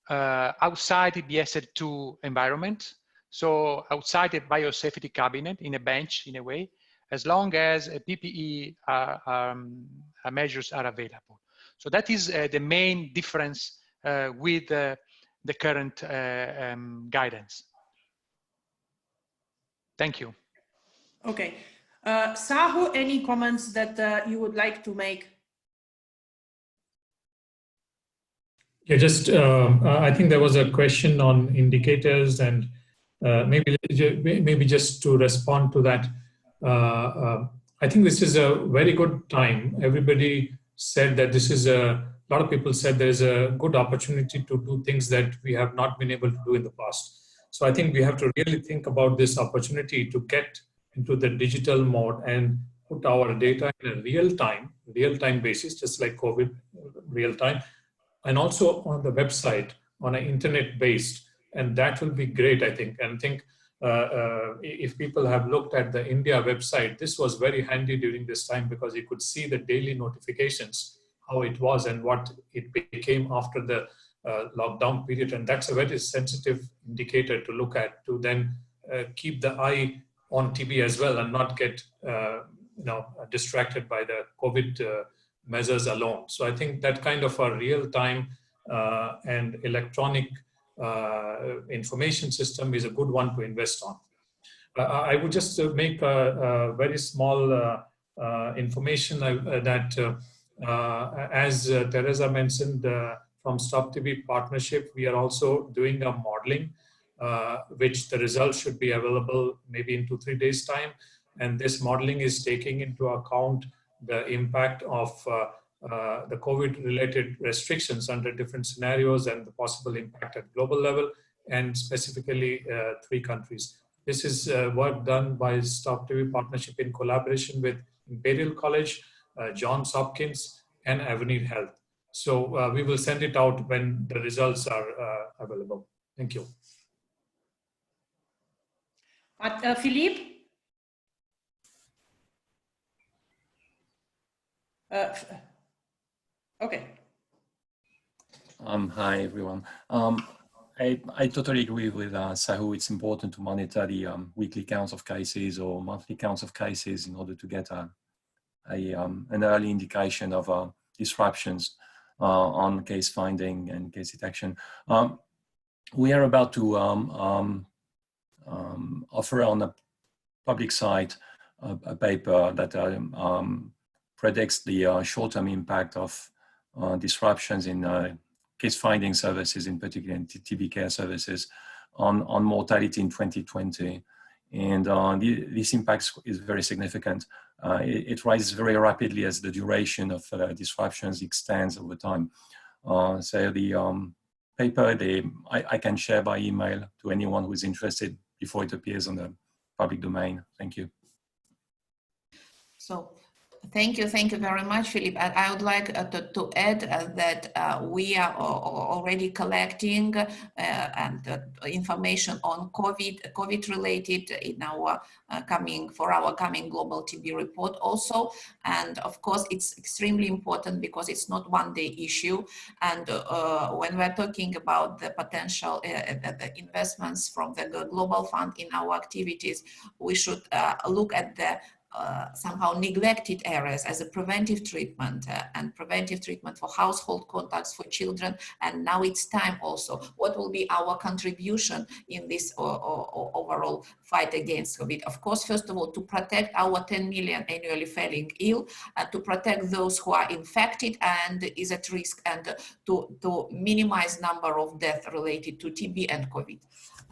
outside the BSL-2 environment, so outside the biosafety cabinet in a bench in a way, as long as PPE measures are available. So that is the main difference with the current guidance. Thank you. Okay. Sahu, any comments that you would like to make? Yeah, just I think there was a question on indicators, and maybe just to respond to that. I think this is a very good time. Everybody said that this is a lot of people said there is a good opportunity to do things that we have not been able to do in the past. So I think we have to really think about this opportunity to get into the digital mode and put our data in a real-time basis, just like COVID real-time, and also on the website on an internet-based, and that will be great, I think. And I think if people have looked at the India website, this was very handy during this time because you could see the daily notifications, how it was and what it became after the lockdown period. And that's a very sensitive indicator to look at, to then keep the eye on TB as well and not get distracted by the COVID measures alone. So I think that kind of a real-time and electronic information system is a good one to invest on. I would just make a very small information that as Teresa mentioned, from Stop TB Partnership, we are also doing a modeling, which the results should be available maybe in 2-3 days' time. And this modeling is taking into account the impact of the COVID-related restrictions under different scenarios and the possible impact at global level, and specifically 3 countries. This is work done by Stop TB Partnership in collaboration with Imperial College, Johns Hopkins, and Avenir Health. So we will send it out when the results are available. Thank you. Philippe? Okay. Hi, everyone. I totally agree with Sahu. It's important to monitor the weekly counts of cases or monthly counts of cases in order to get an early indication of disruptions on case finding and case detection. We are about to offer on a public site a paper that predicts the short-term impact of disruptions in case finding services, in particular in TB care services, on mortality in 2020. And this impact is very significant. It rises very rapidly as the duration of disruptions extends over time. So the paper, I can share by email to anyone who is interested before it appears on the public domain. Thank you. So, thank you very much, Philippe. I would like to add that we are already collecting information on COVID related in our coming global TB report also. And of course, it's extremely important because it's not one-day issue. And when we're talking about the potential the investments from the Global Fund in our activities, we should look at the somehow neglected areas as a preventive treatment and preventive treatment for household contacts for children. And now it's time also, what will be our contribution in this overall fight against COVID? Of course, first of all, to protect our 10 million annually falling ill, to protect those who are infected and is at risk, and to minimize number of deaths related to TB and COVID.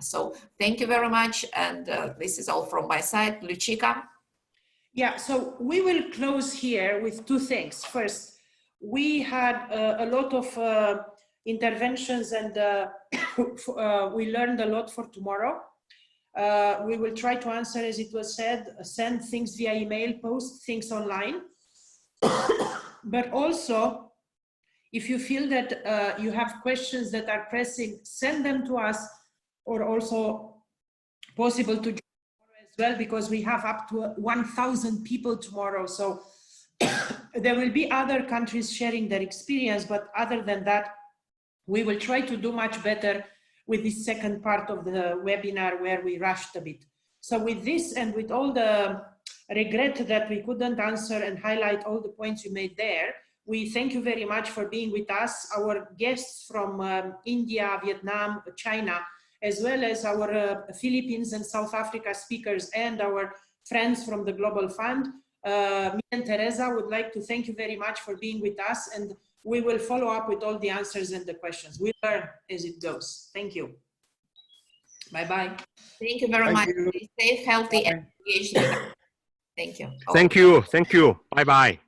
So thank you very much. And this is all from my side. Luchika? Yeah, so we will close here with 2 things. First, we had a lot of interventions and we learned a lot for tomorrow. We will try to answer, as it was said, send things via email, post things online. But also, if you feel that you have questions that are pressing, send them to us, or also possible to well, because we have up to 1,000 people tomorrow. So there will be other countries sharing their experience, but other than that, we will try to do much better with this second part of the webinar where we rushed a bit. So with this and with all the regret that we couldn't answer and highlight all the points you made there, we thank you very much for being with us. Our guests from India, Vietnam, China, as well as our Philippines and South Africa speakers and our friends from the Global Fund. Me and Teresa would like to thank you very much for being with us, and we will follow up with all the answers and the questions. We learn as it goes. Thank you. Bye-bye. Thank you very much. Stay safe, healthy, and engaged. Thank you. Thank you. Thank you. Bye-bye.